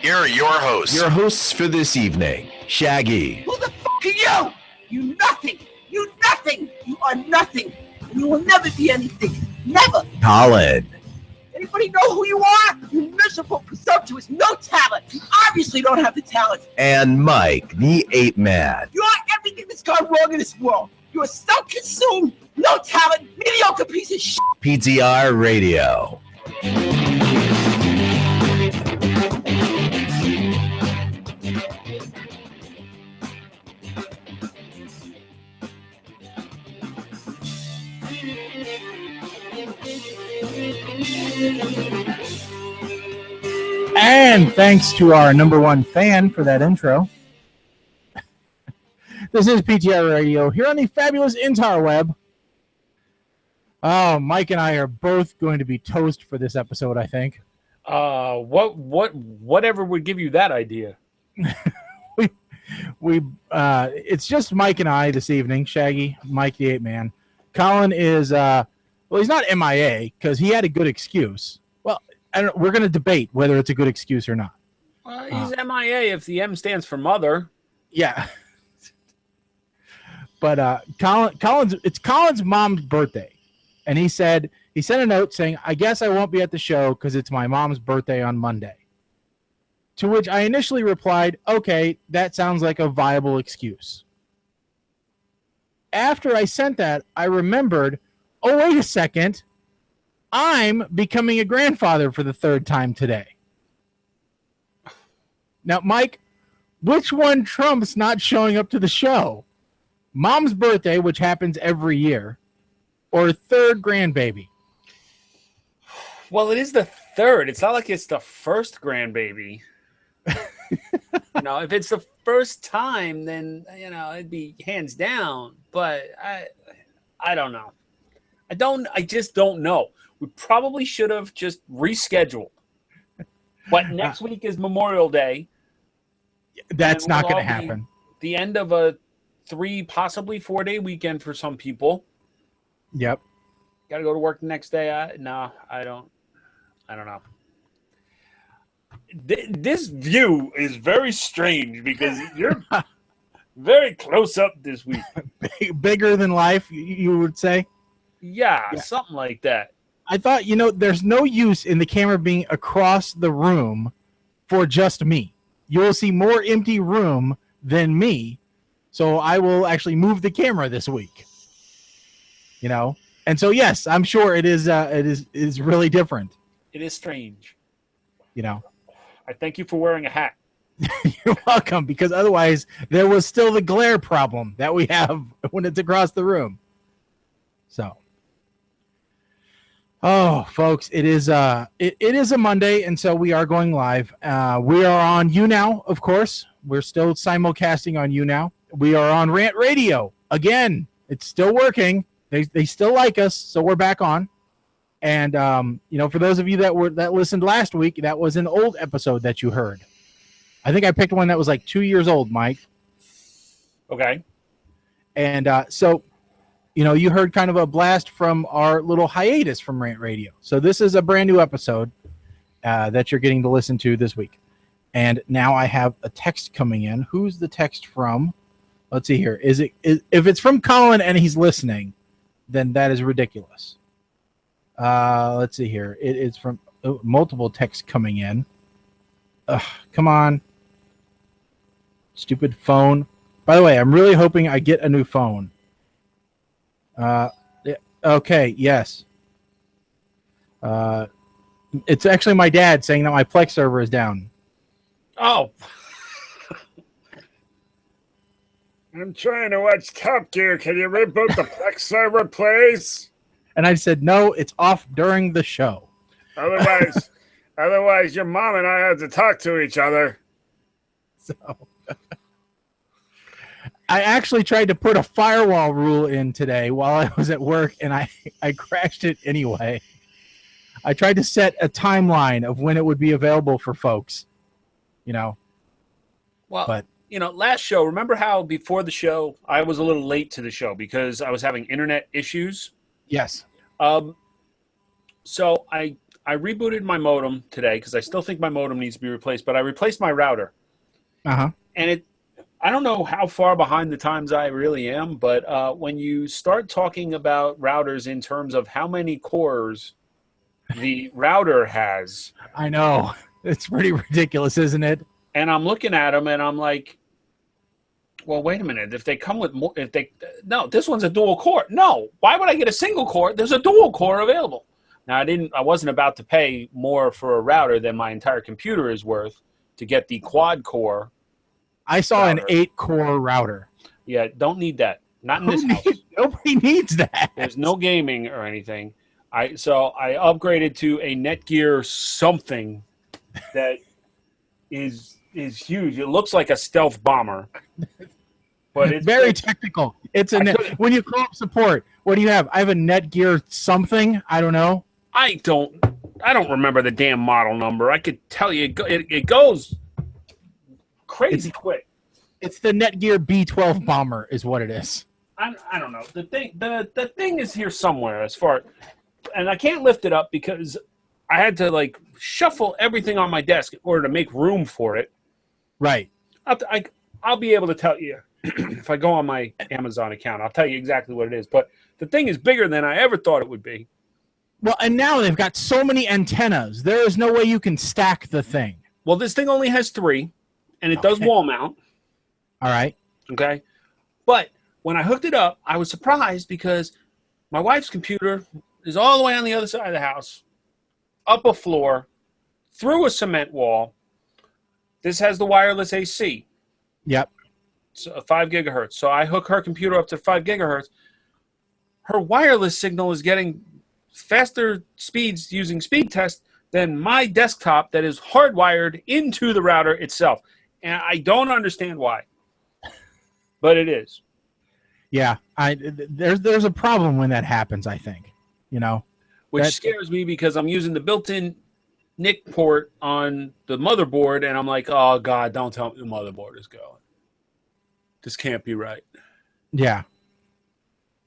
Here are your hosts. Your hosts for this evening, Shaggy. Who the fuck are you? You nothing. You nothing. You are nothing. You will never be anything. Never. Colin. Anybody know who you are? You miserable, presumptuous, no talent. You obviously don't have the talent. And Mike, the ape man. You are everything that's gone wrong in this world. You are self-consumed, no talent, mediocre piece of shit. PTR Radio. And thanks to our number one fan for that intro. This is PTR Radio here on the fabulous interweb. Oh, Mike and I are both going to be toast for this episode, I think. Whatever would give you that idea? It's just Mike and I this evening. Shaggy, Mike the Ape Man. Colin is he's not MIA because he had a good excuse. Well, we're going to debate whether it's a good excuse or not. He's MIA if the M stands for mother. Yeah. But it's Colin's mom's birthday. And he sent a note saying, I guess I won't be at the show because it's my mom's birthday on Monday. To which I initially replied, okay, that sounds like a viable excuse. After I sent that, I remembered, oh, wait a second. I'm becoming a grandfather for the third time today. Now, Mike, which one trumps not showing up to the show? Mom's birthday, which happens every year, or third grandbaby? Well, it is the third. It's not like it's the first grandbaby. If it's the first time, then, it'd be hands down. But I don't know. I just don't know. We probably should have just rescheduled. But next week is Memorial Day. That's not going to happen. The end of a 3, possibly 4-day weekend for some people. Yep. Got to go to work the next day. I don't know. This view is very strange because you're very close up this week. Bigger than life, you would say? Yeah, something like that. I thought, there's no use in the camera being across the room for just me. You will see more empty room than me. So I will actually move the camera this week. And so, yes, I'm sure it is really different. It is strange. I thank you for wearing a hat. You're welcome, because otherwise there was still the glare problem that we have when it's across the room. So, folks, it is a Monday, and so we are going live. We are on YouNow, of course. We're still simulcasting on YouNow. We are on Rant Radio again. It's still working. They still like us, so we're back on. And for those of you that listened last week, that was an old episode that you heard. I think I picked one that was like 2 years old, Mike. Okay. And so you heard kind of a blast from our little hiatus from Rant Radio. So this is a brand new episode that you're getting to listen to this week. And now I have a text coming in. Who's the text from? Let's see here. If it's from Colin and he's listening, then that is ridiculous. Let's see here. It is from multiple texts coming in. Come on. Stupid phone. By the way, I'm really hoping I get a new phone. Okay, yes. It's actually my dad saying that my Plex server is down. Oh. I'm trying to watch Top Gear. Can you reboot the Plex server, please? And I said, no, it's off during the show. Otherwise, your mom and I have to talk to each other. So I actually tried to put a firewall rule in today while I was at work, and I crashed it anyway. I tried to set a timeline of when it would be available for folks, Well, but last show, remember how before the show, I was a little late to the show because I was having internet issues? Yes. So I rebooted my modem today because I still think my modem needs to be replaced, but I replaced my router. Uh-huh. And I don't know how far behind the times I really am, but when you start talking about routers in terms of how many cores the router has. I know. It's pretty ridiculous, isn't it? And I'm looking at them and I'm like, well, wait a minute. If they come with more, no, this one's a dual core. No, why would I get a single core? There's a dual core available. Now, I wasn't about to pay more for a router than my entire computer is worth to get the quad core. I saw router. An 8-core router. Yeah, don't need that. Not in this house. Nobody needs that. There's no gaming or anything. So I upgraded to a Netgear something that is huge. It looks like a stealth bomber. But it's very technical. It's when you call up support, what do you have? I have a Netgear something. I don't know. I don't remember the damn model number. I could tell you it goes crazy quick. It's the Netgear B12 bomber is what it is. I don't know. The thing is here somewhere and I can't lift it up because I had to shuffle everything on my desk in order to make room for it. Right. I'll be able to tell you if I go on my Amazon account. I'll tell you exactly what it is. But the thing is bigger than I ever thought it would be. Well, and now they've got so many antennas. There is no way you can stack the thing. Well, this thing only has 3, and it does wall mount. All right. Okay. But when I hooked it up, I was surprised because my wife's computer is all the way on the other side of the house, up a floor, through a cement wall. This has the wireless AC. Yep. So 5 gigahertz. So I hook her computer up to 5 gigahertz. Her wireless signal is getting faster speeds using speed test than my desktop that is hardwired into the router itself. And I don't understand why, but it is. Yeah, there's a problem when that happens, I think. Which scares me because I'm using the built-in NIC port on the motherboard, and I'm like, oh, God, don't tell me the motherboard is going. This can't be right. Yeah.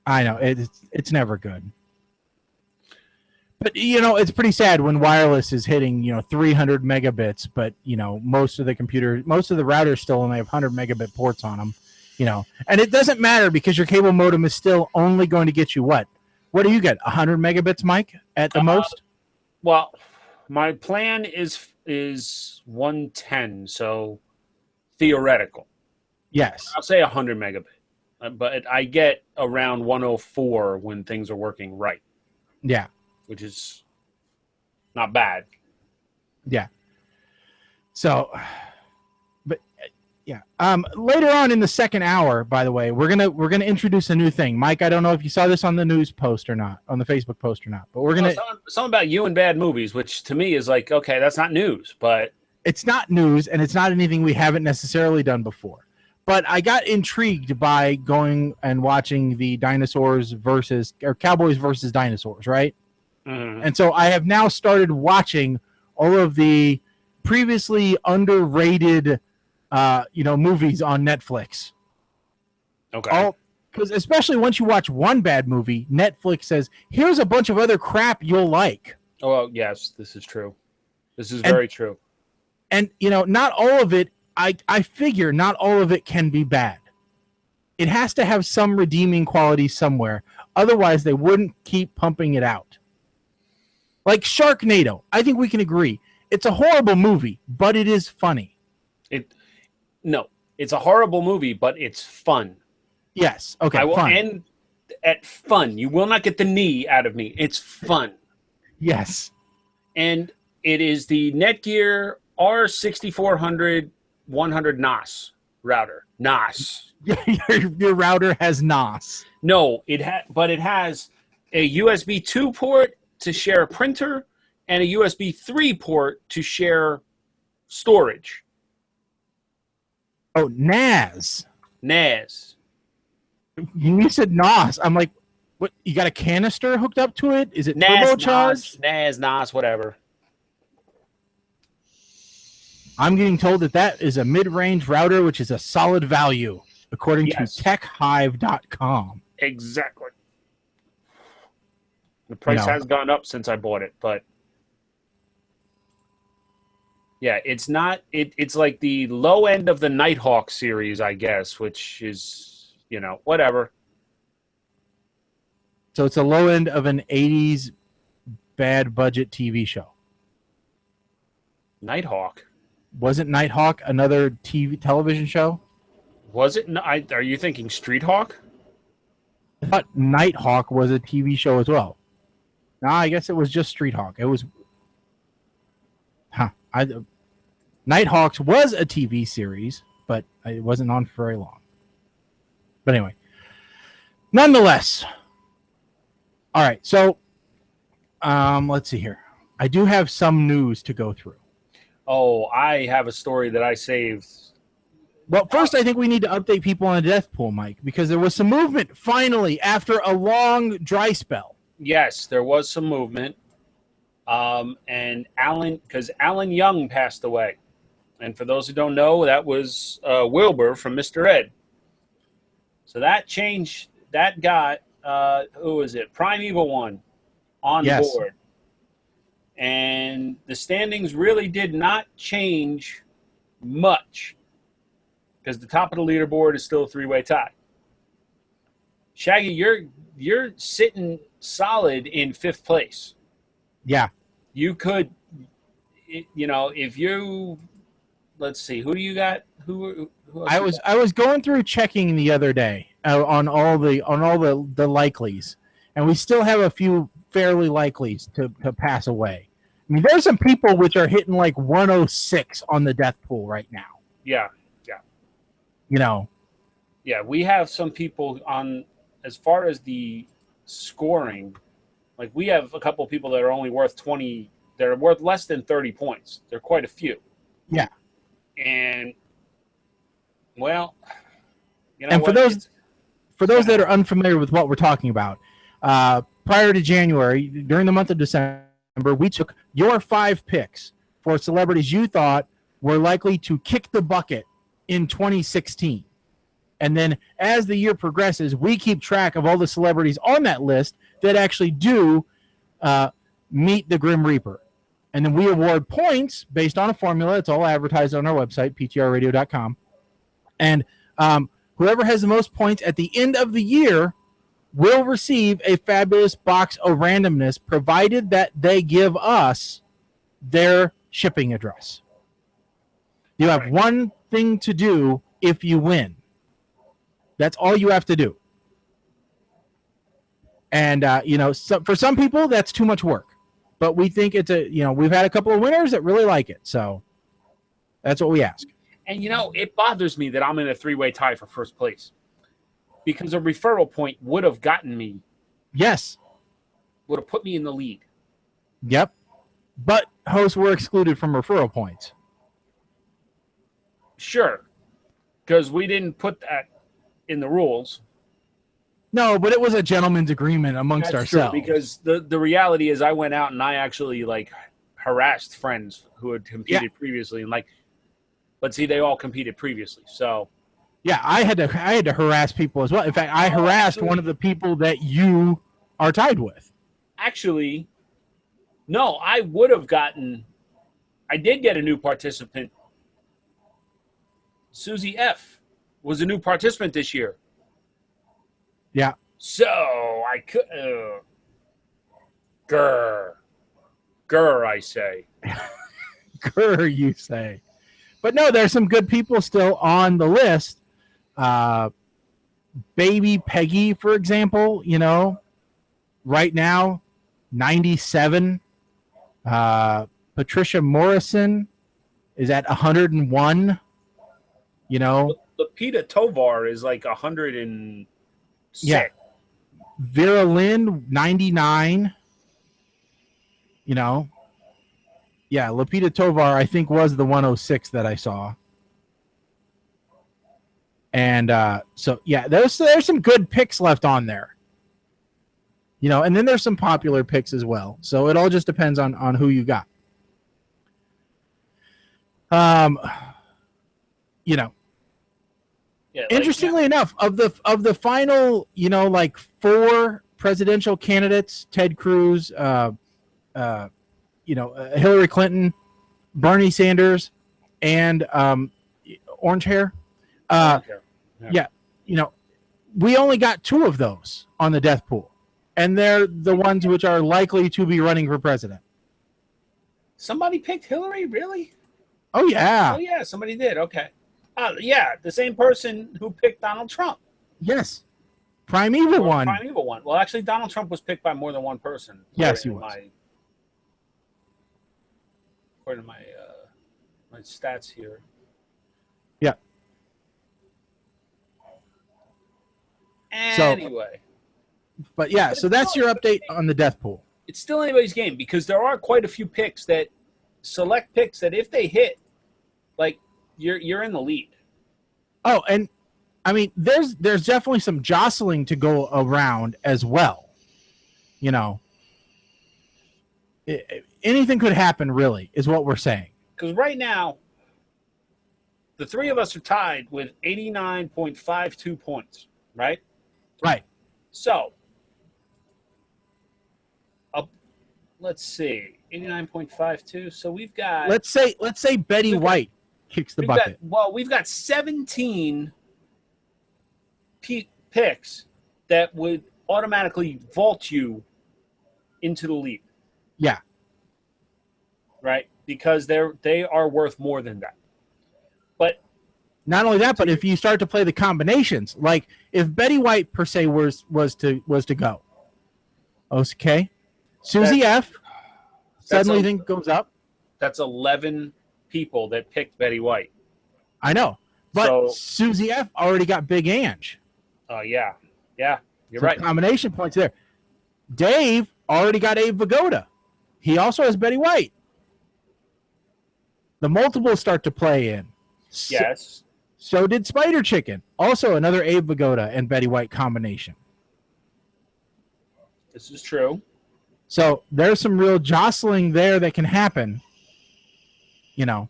I know. It's never good. But, it's pretty sad when wireless is hitting, 300 megabits, but, most of the routers still only have 100 megabit ports on them, And it doesn't matter because your cable modem is still only going to get you what? What do you get? 100 megabits, Mike, at the most? Well, my plan is 110, so theoretical. Yes. I'll say 100 megabit, but I get around 104 when things are working right. Yeah. Which is not bad. Yeah. So, but yeah. Later on in the second hour, by the way, we're gonna introduce a new thing. Mike, I don't know if you saw this on the news post or not, on the Facebook post or not, but we're gonna something about you and bad movies, which to me is like, okay, that's not news, but it's not news and it's not anything we haven't necessarily done before. But I got intrigued by going and watching the Cowboys versus dinosaurs, right? Mm-hmm. And so I have now started watching all of the previously underrated, movies on Netflix. Okay. Because especially once you watch one bad movie, Netflix says, here's a bunch of other crap you'll like. Oh, yes, this is true. This is very true. And, not all of it, I figure not all of it can be bad. It has to have some redeeming quality somewhere. Otherwise, they wouldn't keep pumping it out. Like Sharknado, I think we can agree. It's a horrible movie, but it is funny. No, it's a horrible movie, but it's fun. Yes. Okay. I will fun. end at fun. You will not get the knee out of me. It's fun. Yes. And it is the Netgear R6400 100 NOS router. NOS. Your router has NOS. No, but it has a USB 2 port to share a printer and a USB 3 port to share storage. Oh, NAS. NAS. You said NOS. I'm like, what? You got a canister hooked up to it? Is it turbocharged? NAS, whatever. I'm getting told that is a mid-range router, which is a solid value, according to techhive.com. Exactly. The price has gone up since I bought it, but Yeah, it's not. It's like the low end of the Nighthawk series, I guess, which is, whatever. So it's a low end of an 80s bad budget TV show. Nighthawk. Wasn't Nighthawk another television show? Was it? Are you thinking Street Hawk? I thought Nighthawk was a TV show as well. No, I guess it was just Street Hawk. It was. Nighthawks was a TV series, but it wasn't on for very long. But anyway, nonetheless. All right, so let's see here. I do have some news to go through. Oh, I have a story that I saved. Well, first, I think we need to update people on the death pool, Mike, because there was some movement finally after a long dry spell. Yes, there was some movement. And Alan Young passed away. And for those who don't know, that was Wilbur from Mr. Ed. So that changed, that got, who was it? Primeval One on board. And the standings really did not change much because the top of the leaderboard is still a three-way tie. Shaggy, you're sitting solid in 5th place. Yeah. You could, if you, let's see, who do you got? Who else I was going through checking the other day on all the likelies, and we still have a few fairly likelies to pass away. I mean, there's some people which are hitting like 106 on the death pool right now. Yeah. Yeah, we have some people on, as far as the scoring, like we have a couple of people that are only worth 20, they're worth less than 30 points. They're quite a few. Yeah. And, well, and for those that are unfamiliar with what we're talking about, prior to January, during the month of December, we took your 5 picks for celebrities you thought were likely to kick the bucket in 2016. And then as the year progresses, we keep track of all the celebrities on that list that actually do meet the Grim Reaper. And then we award points based on a formula. It's all advertised on our website, ptrradio.com. And whoever has the most points at the end of the year will receive a fabulous box of randomness, provided that they give us their shipping address. You have one thing to do if you win. That's all you have to do. And, for some people, that's too much work. But we think it's we've had a couple of winners that really like it. So that's what we ask. And, it bothers me that I'm in a 3-way tie for 1st place. Because a referral point would have gotten me. Yes. Would have put me in the lead. Yep. But hosts were excluded from referral points. Sure. Because we didn't put that in the rules. No, but it was a gentleman's agreement amongst ourselves. True, because the reality is I went out and I actually harassed friends who had competed previously. And but see, they all competed previously. So. Yeah, I had to harass people as well. In fact, I harassed one of the people that you are tied with. Actually, no, I did get a new participant. Susie F. was a new participant this year. Yeah. So I could. Grr, I say. Grr, you say. But no, there's some good people still on the list. Baby Peggy, for example, right now, 97. Patricia Morrison is at 101. Lupita Tovar is 106. Yeah. Vera Lynn, 99. Yeah, Lupita Tovar, I think, was the 106 that I saw. And there's some good picks left on there. And then there's some popular picks as well. So it all just depends on who you got. Interestingly enough, of the final, 4 presidential candidates, Ted Cruz, Hillary Clinton, Bernie Sanders and Orange Hair. Yeah, we only got 2 of those on the death pool, and they're the ones which are likely to be running for president. Somebody picked Hillary, really? Oh yeah. Oh yeah, somebody did. Okay. Yeah, the same person who picked Donald Trump. Yes. Primeval one. Primeval one. Well, actually, Donald Trump was picked by more than one person. Yes, he was. According to my stats here. Yeah. Anyway. But yeah, so that's your update on the death pool. It's still anybody's game because there are quite a few select picks that if they hit, like you're in the lead. Oh, and I mean, there's definitely some jostling to go around as well. Anything could happen, really, is what we're saying. Because right now, the 3 of us are tied with 89.52 points, right? Right. So, let's see, 89.52. So we've got. Let's say Betty White kicks the bucket. We've got 17 picks that would automatically vault you into the lead. Yeah. Right? Because they are worth more than that. But not only that, but if you start to play the combinations, like if Betty White per se was to go, okay, Susie F suddenly then goes up. That's 11 people that picked Betty White. I know, but Susie F already got Big Ange. Oh yeah, you're right. Combination points there. Dave already got Abe Vigoda. He also has Betty White. The multiples start to play in. Yes. So did Spider Chicken. Also another Abe Vigoda and Betty White combination. This is true. So there's some real jostling there that can happen. I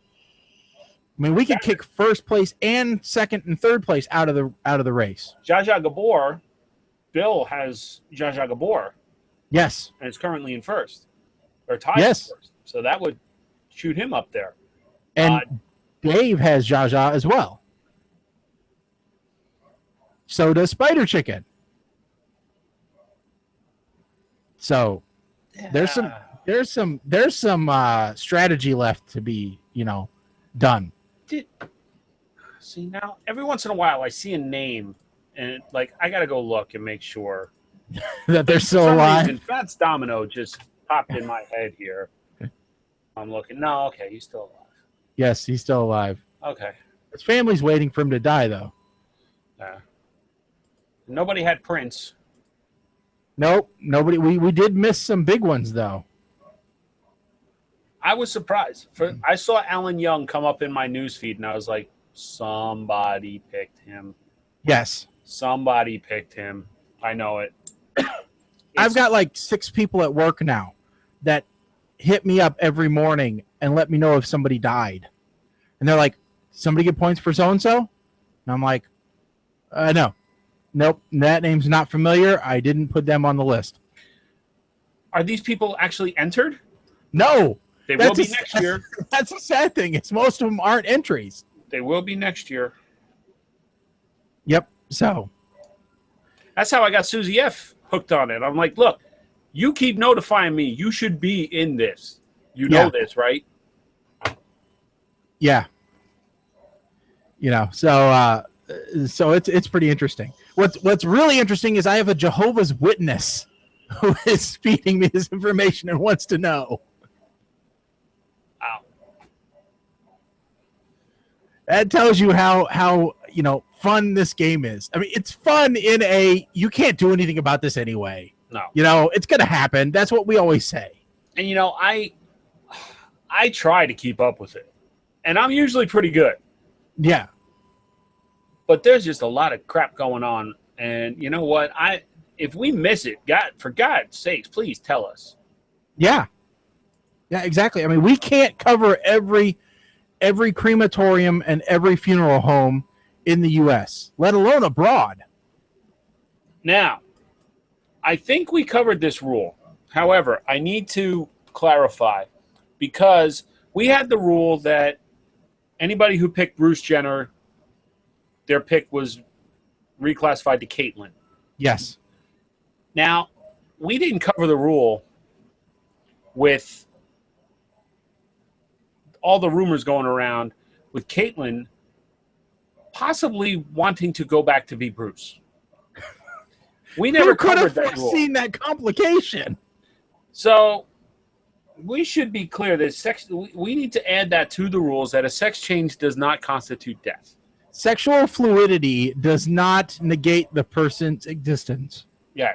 mean, we could kick first place and second and third place out of the race. Zsa Zsa Gabor, Bill has Zsa Zsa Gabor. Yes. And is currently in first. Or tied in first. So that would shoot him up there. And Dave has Zsa Zsa as well. So does Spider Chicken. So there's some strategy left to be, done. See, now every once in a while I see a name and I got to go look and make sure that they're still alive. Reason, Fats Domino just popped in my head here. I'm looking. No, okay, he's still alive. Yes, he's still alive. Okay. His family's waiting for him to die, though. Nobody had Prince. Nope, nobody. We did miss some big ones, though. I was surprised. I saw Alan Young come up in my newsfeed, and I was like, somebody picked him. Yes. Somebody picked him. I know it. I've got 6 people at work now that hit me up every morning and let me know if somebody died. And they're like, somebody get points for so-and-so? And I'm like, no. Nope, that name's not familiar. I didn't put them on the list. Are these people actually entered? No. They will be next year. That's a sad thing. It's most of them aren't entries. They will be next year. Yep, so. That's how I got Susie F hooked on it. I'm like, look, you keep notifying me. You should be in this. You know this, right? Yeah. So it's pretty interesting. What's really interesting is I have a Jehovah's Witness who is feeding me this information and wants to know. Wow. That tells you how fun this game is. I mean, it's fun you can't do anything about this anyway. No. It's going to happen. That's what we always say. And I try to keep up with it. And I'm usually pretty good. Yeah. But there's just a lot of crap going on. And you know what? If we miss it, for God's sakes, please tell us. Yeah. Yeah, exactly. I mean, we can't cover every crematorium and every funeral home in the U.S., let alone abroad. Now, I think we covered this rule. However, I need to clarify because we had the rule that anybody who picked Bruce Jenner, their pick was reclassified to Caitlyn. Yes. Now, we didn't cover the rule with all the rumors going around with Caitlyn possibly wanting to go back to be Bruce. We never Who could covered have that rule. foreseen that complication? So we should be clear that we need to add that to the rules that a sex change does not constitute death. Sexual fluidity does not negate the person's existence. Yeah.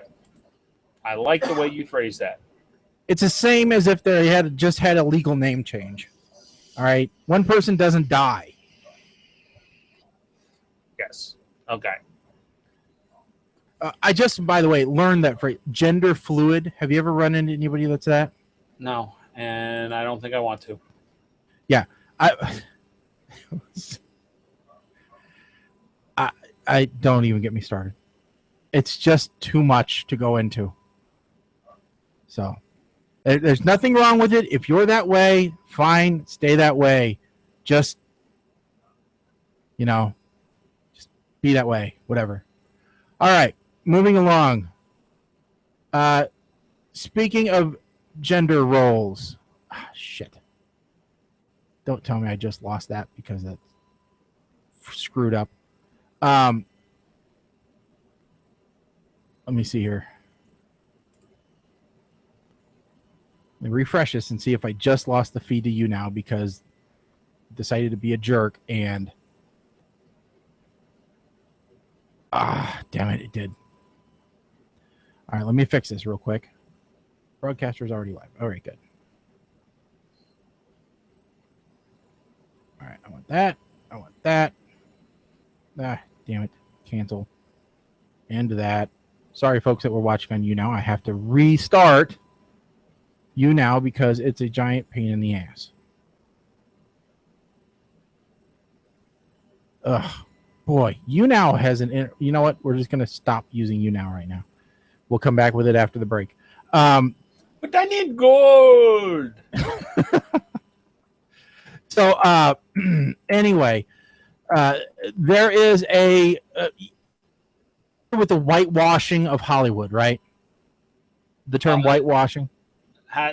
I like the way you phrase that. It's the same as if they had just had a legal name change. All right? One person doesn't die. Yes. Okay. I just, by the way, learned that phrase, gender fluid. Have you ever run into anybody that's that? No, and I don't think I want to. Yeah. I don't even get me started. It's just too much to go into. So there's nothing wrong with it. If you're that way, fine, stay that way. Just be that way, whatever. All right, moving along. Speaking of gender roles, shit. Don't tell me I just lost that because that's screwed up. Let me see here. Let me refresh this and see if I just lost the feed to you now because I decided to be a jerk and damn it, it did. All right, let me fix this real quick. Broadcaster's already live. All right, good. All right, I want that. I want that. Damn it. Cancel. End that. Sorry, folks that were watching on YouNow. I have to restart YouNow because it's a giant pain in the ass. Ugh. Boy, YouNow has an... You know what? We're just going to stop using YouNow right now. We'll come back with it after the break. But I need gold. So, anyway, there is with the whitewashing of Hollywood, right? The term whitewashing.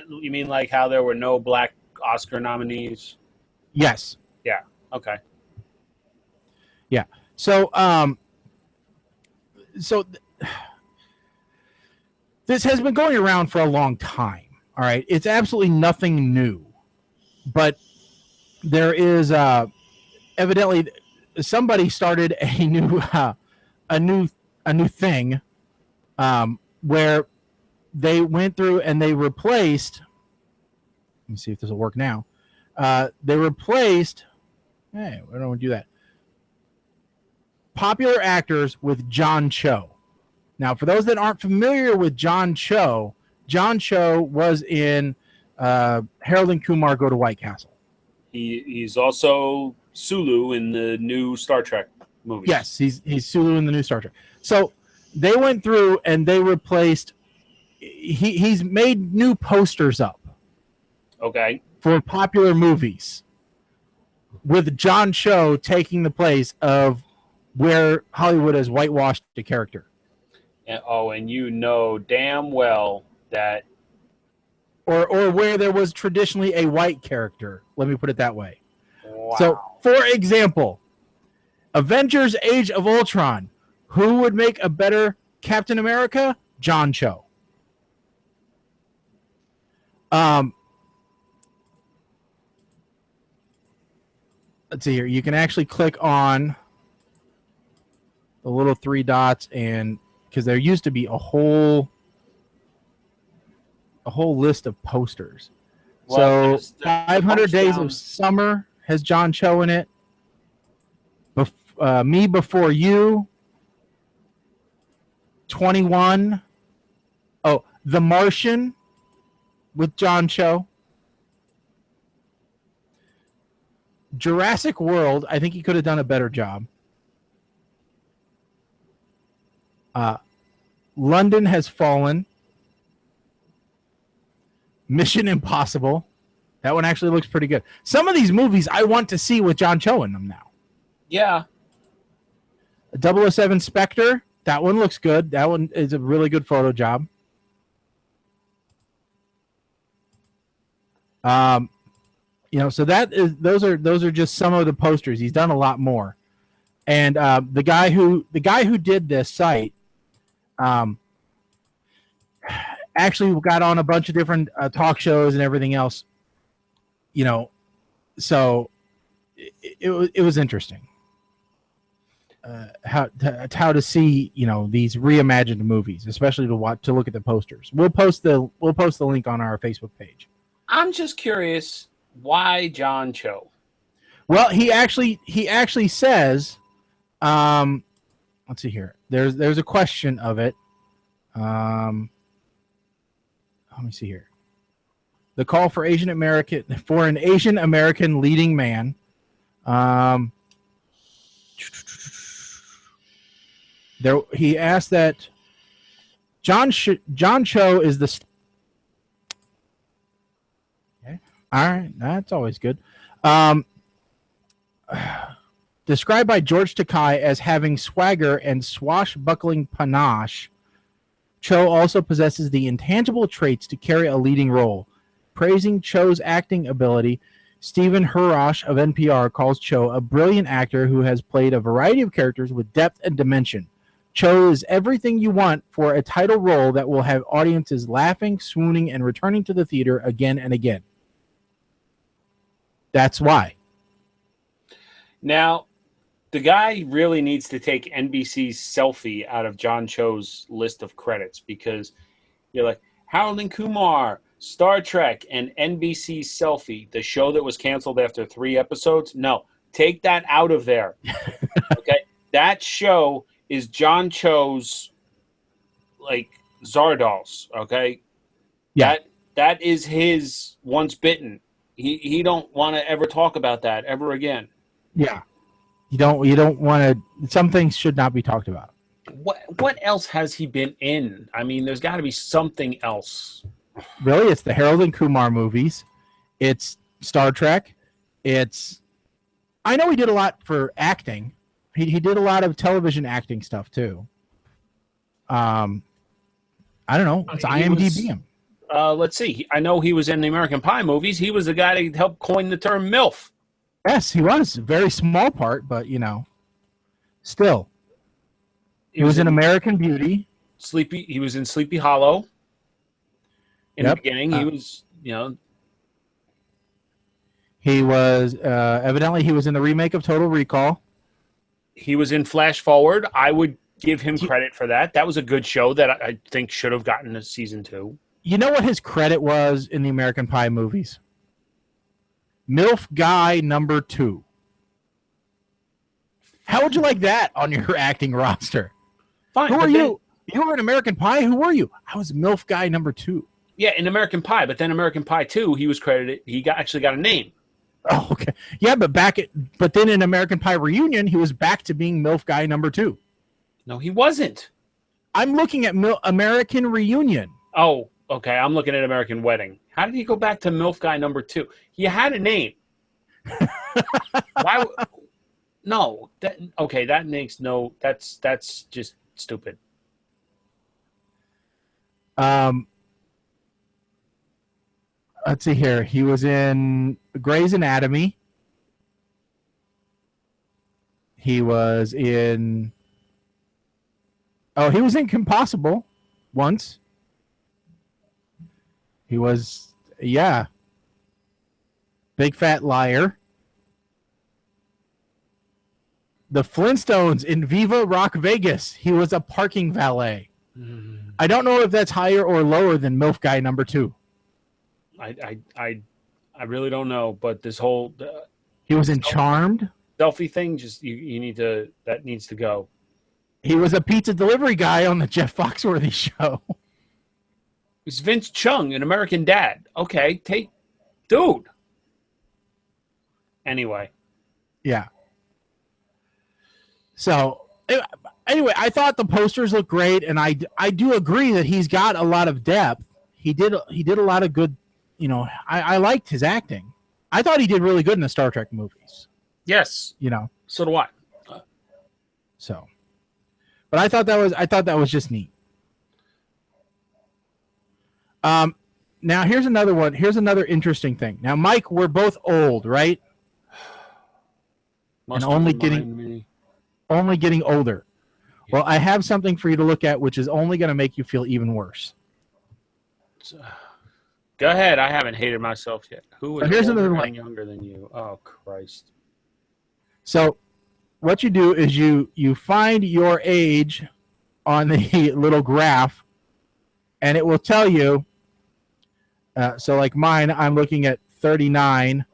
You mean like how there were no black Oscar nominees? Yes. Yeah. Okay. Yeah. So, this has been going around for a long time. All right. It's absolutely nothing new, but there is evidently somebody started a new thing where they went through and they replaced. Let me see if this will work now. They replaced. Hey, why don't we do that? Popular actors with John Cho. Now, for those that aren't familiar with John Cho was in Harold and Kumar Go to White Castle. He's also Sulu in the new Star Trek movie. Yes, he's Sulu in the new Star Trek. So they went through and they replaced. He's made new posters up. Okay. For popular movies, with John Cho taking the place of where Hollywood has whitewashed the character. And you know damn well that, or where there was traditionally a white character. Let me put it that way. wow. So, for example, Avengers: Age of Ultron. Who would make a better Captain America? John Cho. Let's see here. You can actually click on the little three dots, and because there used to be a whole list of posters. Well, So 500 Days of Summer has John Cho in it. Me Before You. 21. Oh, The Martian with John Cho. Jurassic World, I think he could have done a better job. London Has Fallen. Mission Impossible. That one actually looks pretty good. Some of these movies I want to see with John Cho in them now. Yeah. 007 Spectre, that one looks good. That one is a really good photo job. So those are just some of the posters. He's done a lot more. And the guy who did this site actually got on a bunch of different talk shows and everything else. So it was interesting. How to see these reimagined movies, especially to look at the posters. We'll post the link on our Facebook page. I'm just curious, why John Cho? Well, he actually says, let's see here. There's a question of it. Let me see here. The call for an Asian American leading man. He asked that John Cho is the. Okay. All right, that's always good. Described by George Takei as having swagger and swashbuckling panache, Cho also possesses the intangible traits to carry a leading role. Praising Cho's acting ability, Stephen Hurrosh of NPR calls Cho a brilliant actor who has played a variety of characters with depth and dimension. Cho is everything you want for a title role that will have audiences laughing, swooning, and returning to the theater again and again. That's why. Now, the guy really needs to take NBC's selfie out of John Cho's list of credits, because you're like, Harold and Kumar, Star Trek, and NBC's selfie, the show that was canceled after 3 episodes. No, take that out of there. Okay? That show is John Cho's, like, Zardoz, okay? Yeah. That is his Once Bitten. He don't want to ever talk about that ever again. Yeah. You don't want to. Some things should not be talked about. What else has he been in? I mean, there's got to be something else. Really, it's the Harold and Kumar movies. It's Star Trek. I know he did a lot for acting. He did a lot of television acting stuff too. I don't know. It's IMDb him. Let's see. I know he was in the American Pie movies. He was the guy that helped coin the term MILF. Yes, he was. A very small part, but still. He was in American Beauty. He was in Sleepy Hollow. In the beginning, he was, He was, evidently he was in the remake of Total Recall. He was in Flash Forward. I would give him credit for that. That was a good show that I think should have gotten a season 2. You know what his credit was in the American Pie movies? MILF guy number 2. How would you like that on your acting roster? Fine. Who are you? You were in American Pie? Who were you? I was MILF guy number 2. Yeah, in American Pie, but then American Pie 2, he was credited. He actually got a name. Oh, okay. Yeah, but then in American Pie Reunion, he was back to being MILF guy number 2. No, he wasn't. I'm looking at American Reunion. Oh, okay. I'm looking at American Wedding. How did he go back to MILF guy number 2? He had a name. Why? No. That makes no. That's just stupid. Let's see here. He was in Grey's Anatomy. He was in Kim Possible once. He was, Big Fat Liar. The Flintstones in Viva Rock Vegas. He was a parking valet. I don't know if that's higher or lower than MILF guy number 2. I really don't know, but this whole he was in Charmed. Selfie thing, just you need to, that needs to go. He was a pizza delivery guy on the Jeff Foxworthy show. It's Vince Chung, an American Dad. Okay, dude. Anyway. Yeah. So anyway, I thought the posters looked great, and I do agree that he's got a lot of depth. He did a lot of good I liked his acting. I thought he did really good in the Star Trek movies. Yes. So do I. So, but I thought that was just neat. Now here's another one. Here's another interesting thing. Now, Mike, we're both old, right? Must and only remind me. getting older. Well, I have something for you to look at, which is only going to make you feel even worse. Go ahead. I haven't hated myself yet. Who is here's older another one. and younger than you? Oh, Christ. So what you do is you find your age on the little graph, and it will tell you. So like mine, I'm looking at 39,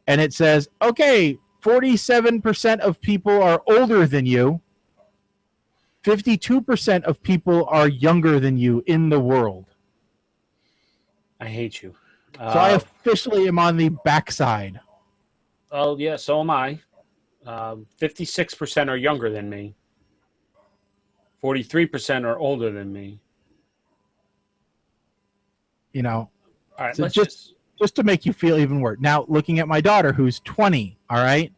and it says, okay, 47% of people are older than you. 52% of people are younger than you in the world. I hate you. So I officially am on the backside. Oh, yeah, so am I. 56% are younger than me. 43% are older than me. All right, so let's just to make you feel even worse. Now, looking at my daughter, who's 20, all right?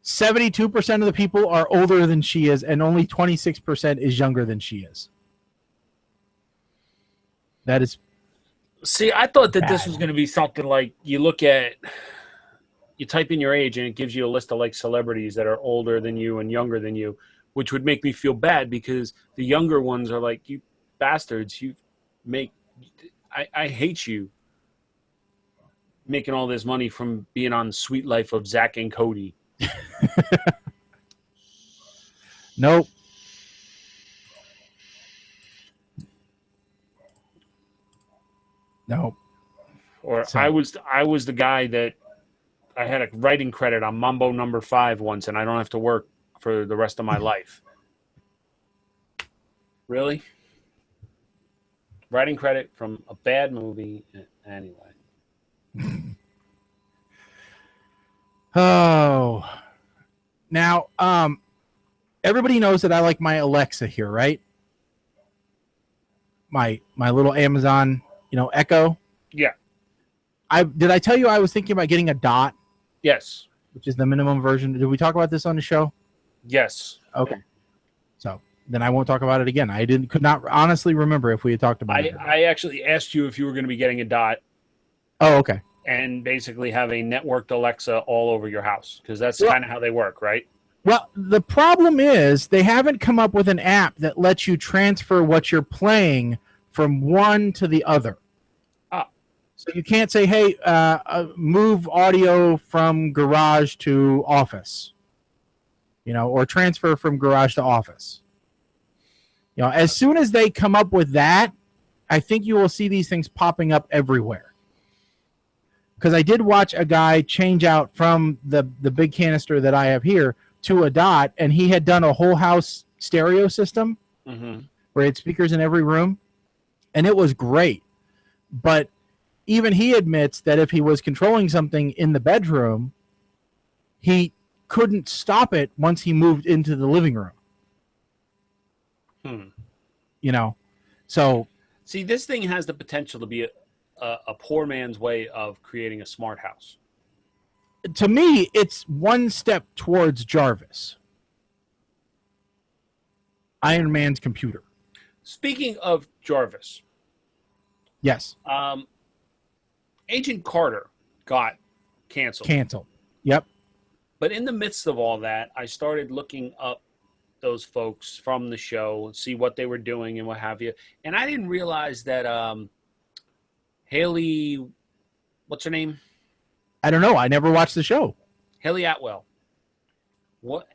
72% of the people are older than she is, and only 26% is younger than she is. That is... See, I thought that bad. this was going to be something like you type in your age and it gives you a list of like celebrities that are older than you and younger than you, which would make me feel bad because the younger ones are like, you bastards, I hate you making all this money from being on the Sweet Life of Zach and Cody. Nope. Nope. Or So- I was the guy that I had a writing credit on Mambo number 5 once, and I don't have to work for the rest of my life. Really? Writing credit from a bad movie. Anyway. Oh. Now, everybody knows that I like my Alexa here, right? My little Amazon, Echo. Yeah. Did I tell you I was thinking about getting a Dot, Yes. which is the minimum version? Did we talk about this on the show? Yes. Okay. So then I won't talk about it again. I could not honestly remember if we had talked about it. I actually asked you if you were going to be getting a Dot Oh, okay. and basically have a networked Alexa all over your house, because that's kind of how they work, right? Well, the problem is they haven't come up with an app that lets you transfer what you're playing from one to the other. So you can't say, hey, move audio from garage to office, or transfer from garage to office. As soon as they come up with that, I think you will see these things popping up everywhere. Because I did watch a guy change out from the big canister that I have here to a Dot, and he had done a whole house stereo system where he had speakers in every room, and it was great. But even he admits that if he was controlling something in the bedroom, he couldn't stop it once he moved into the living room. So See, this thing has the potential to be a poor man's way of creating a smart house. to me, it's one step towards Jarvis, Iron Man's computer. Speaking of Jarvis, Yes, Agent Carter got canceled. canceled. Yep. But in the midst of all that, I started looking up those folks from the show and see what they were doing and what have you. And I didn't realize that Haley, what's her name? I don't know. I never watched the show. Haley Atwell. What,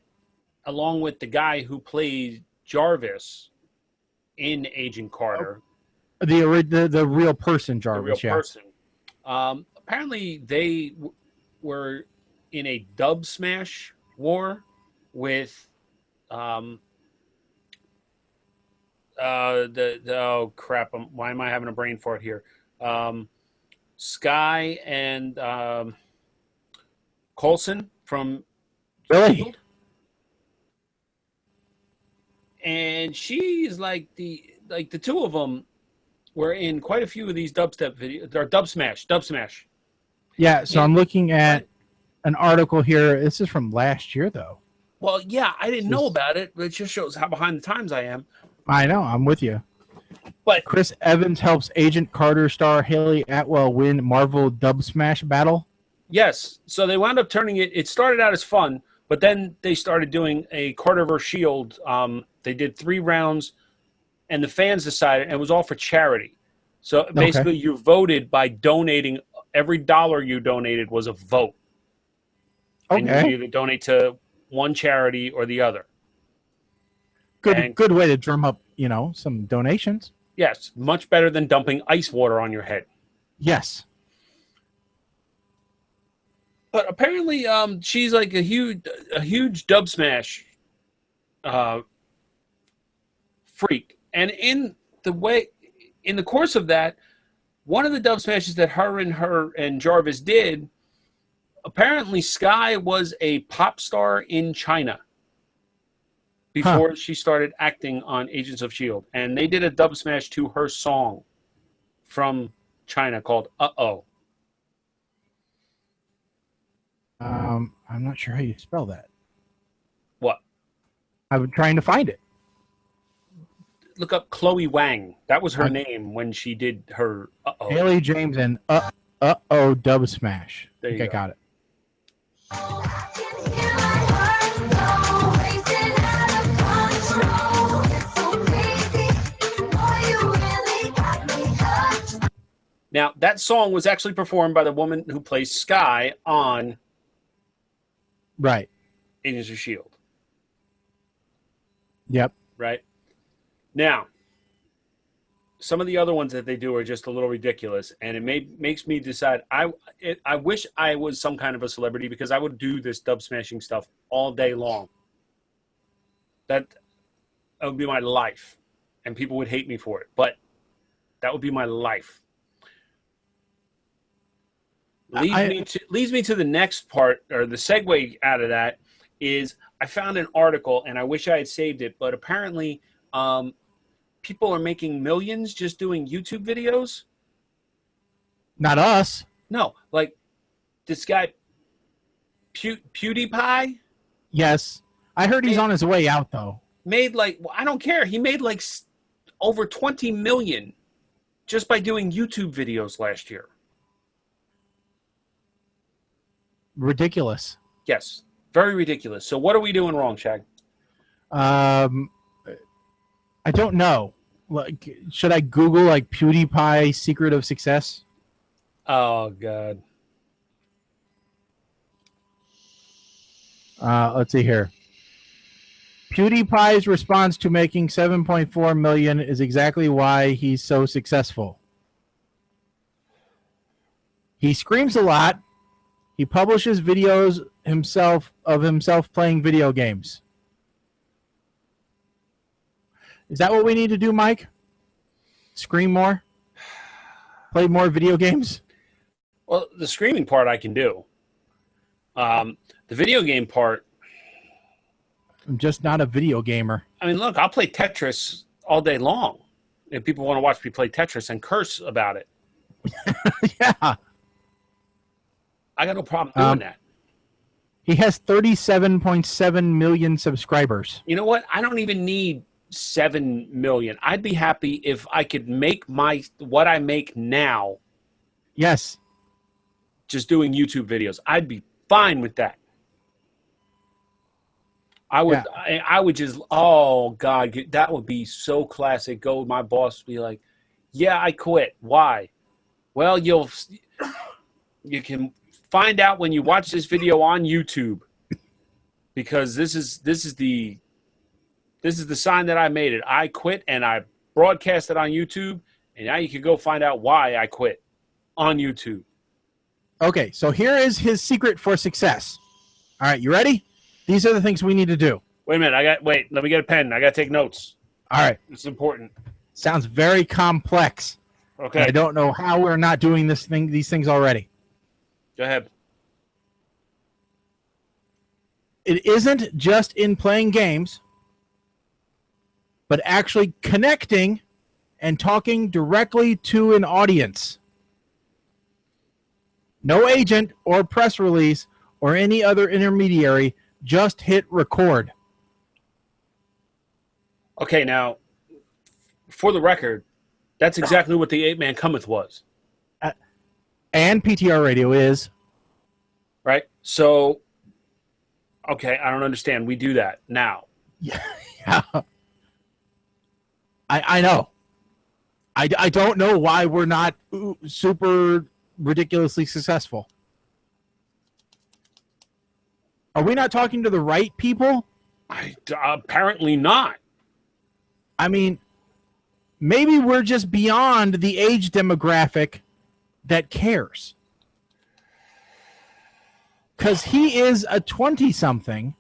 along with the guy who played Jarvis in Agent Carter. The real person, The Jarvis. real person. Apparently, they were in a dub smash war with oh crap! Why am I having a brain fart here? Sky and Coulson from Really? Shield. And she's like the two of them were in quite a few of these dubstep videos, or Dub Smash. Yeah, so I'm looking at an article here. This is from last year, though. Well, yeah, I didn't know about it, but it just shows how behind the times I am. I know, I'm with you. But Chris Evans helps Agent Carter star Haley Atwell win Marvel Dub Smash battle. yes, so they wound up turning it. It started out as fun, but then they started doing a Carter vs. Shield. They did 3 rounds, and the fans decided, and it was all for charity. So basically, you voted by donating. Every dollar you donated was a vote. And you either donate to one charity or the other. Good way to drum up, some donations. Yes, much better than dumping ice water on your head. Yes. But apparently, she's like a huge Dub Smash freak, and in the course of that, one of the Dub Smashes that her and Jarvis did, apparently Sky was a pop star in China before she started acting on Agents of S.H.I.E.L.D., and they did a Dub Smash to her song from China called Uh-Oh. I'm not sure how you spell that. What? I'm trying to find it. Look up Chloe Wang. That was her name when she did her Uh-Oh. Haley James and Uh-Oh Dub Smash. There you go. I got it. Now, that song was actually performed by the woman who plays Sky on Right. Agents of S.H.I.E.L.D. Yep. Right? Now, some of the other ones that they do are just a little ridiculous, and it makes me decide. I wish I was some kind of a celebrity, because I would do this dub smashing stuff all day long. That would be my life, and people would hate me for it, but that would be my life. Leads me to the next part, or the segue out of that is, I found an article, and I wish I had saved it, but apparently people are making millions just doing YouTube videos. Not us. No, like this guy, PewDiePie. Yes. I heard he's on his way out, though. Made I don't care. He made over 20 million just by doing YouTube videos last year. Ridiculous. Yes, very ridiculous. So what are we doing wrong, Shag? I don't know. Should I Google PewDiePie secret of success? Oh God. Let's see here. PewDiePie's response to making 7.4 million is exactly why he's so successful. He screams a lot. He publishes videos of himself playing video games. Is that what we need to do, Mike? Scream more? Play more video games? Well, the screaming part I can do. The video game part, I'm just not a video gamer. I mean, look, I'll play Tetris all day long. If people want to watch me play Tetris and curse about it. Yeah. I got no problem doing that. He has 37.7 million subscribers. You know what? I don't even need 7 million. I'd be happy if I could make what I make now. Yes. Just doing YouTube videos. I'd be fine with that. I would just, oh God, that would be so classic. My boss would be like, yeah, I quit. Why? Well, you can find out when you watch this video on YouTube, because this is the sign that I made it. I quit, and I broadcast it on YouTube, and now you can go find out why I quit on YouTube. Okay, so here is his secret for success. All right, you ready? These are the things we need to do. Wait a minute. Let me get a pen. I got to take notes. All right. It's important. Sounds very complex. Okay. I don't know how we're not doing these things already. Go ahead. It isn't just in playing games, but actually connecting and talking directly to an audience. No agent or press release or any other intermediary. Just hit record. Okay, now, for the record, that's exactly what the 8-Man Cometh was. And PTR Radio is. Right? So, okay, I don't understand. We do that now. Yeah. I know. I don't know why we're not super ridiculously successful. Are we not talking to the right people? Apparently not. I mean, maybe we're just beyond the age demographic that cares. Because he is a 20-something,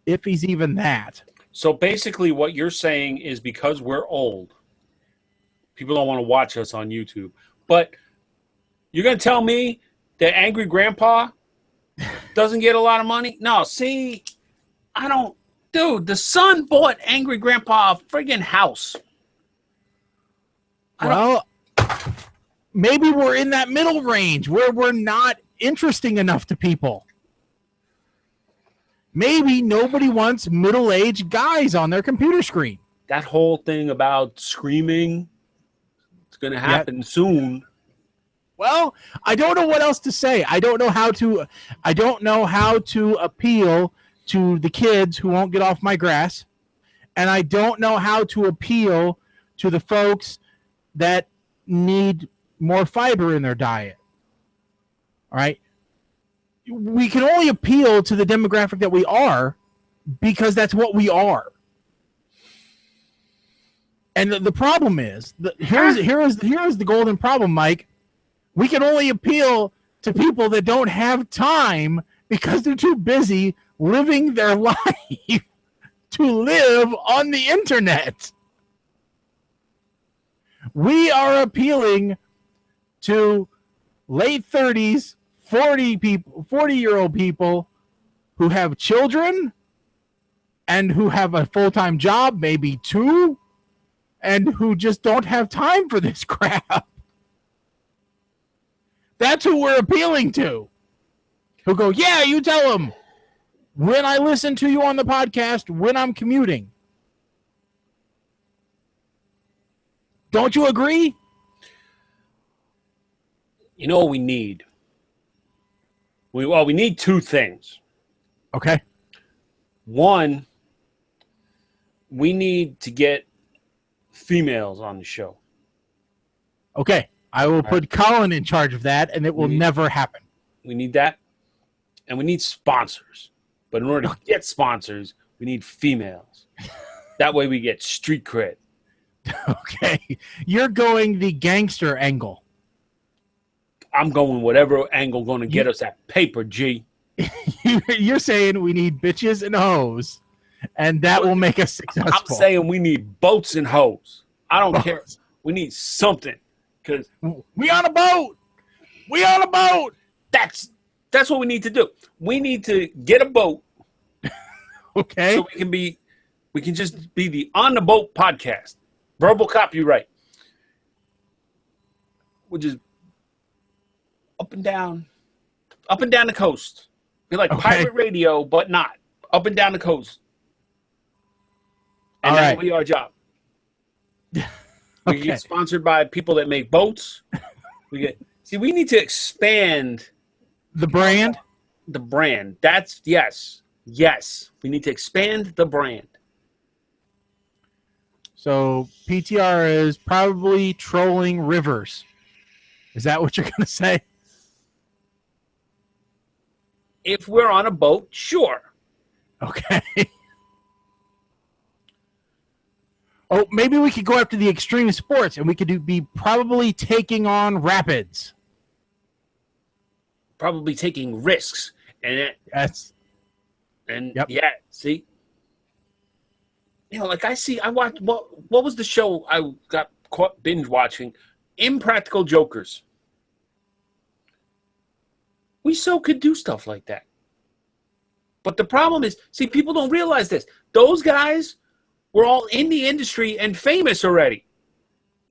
if he's even that. So basically what you're saying is because we're old, people don't want to watch us on YouTube. But you're going to tell me that Angry Grandpa doesn't get a lot of money? No, see, I don't. Dude, the son bought Angry Grandpa a friggin' house. Well, maybe we're in that middle range where we're not interesting enough to people. Maybe nobody wants middle-aged guys on their computer screen. That whole thing about screaming, it's going to happen soon. Well, I don't know what else to say. I don't know how to appeal to the kids who won't get off my grass, and I don't know how to appeal to the folks that need more fiber in their diet. All right? We can only appeal to the demographic that we are because that's what we are. And the problem is, here is the golden problem, Mike. We can only appeal to people that don't have time because they're too busy living their life to live on the internet. We are appealing to late 30s, 40-year-old people who have children and who have a full-time job, maybe two, and who just don't have time for this crap. That's who we're appealing to. Who go, yeah, you tell them. When I listen to you on the podcast, when I'm commuting. Don't you agree? You know what we need? We need two things. Okay. One, we need to get females on the show. Okay. I will put Colin in charge of that, and it will never happen. We need that. And we need sponsors. But in order to get sponsors, we need females. That way we get street cred. Okay. You're going the gangster angle. I'm going whatever angle going to get us that paper, G. You're saying we need bitches and hoes, and that will make us successful. I'm saying we need boats and hoes. I don't care. We need something. Because we on a boat. We on a boat. That's what we need to do. We need to get a boat. Okay. So we can just be the On the Boat podcast. Verbal copyright. Which is up and down the coast. Be like pirate radio, but not. Up and down the coast. And that will be our job. We get sponsored by people that make boats. We need to expand the brand. The brand. That's yes. We need to expand the brand. So PTR is probably trolling rivers. Is that what you're going to say? If we're on a boat, sure. Okay. Oh, maybe we could go after the extreme sports, and we could be probably taking on rapids. Probably taking risks, and see, like I watched what was the show I got caught binge watching? Impractical Jokers. We could do stuff like that, but the problem is, people don't realize this. Those guys were all in the industry and famous already.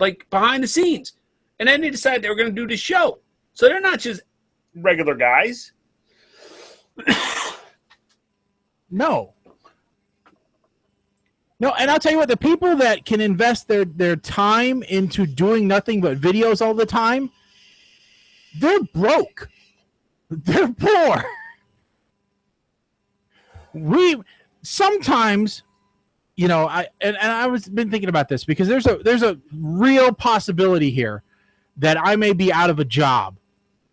like behind the scenes. And then they decided they were going to do the show. So they're not just regular guys. No, and I'll tell you what, the people that can invest their time into doing nothing but videos all the time, they're broke. They're poor. We sometimes, I was been thinking about this because there's a real possibility here that I may be out of a job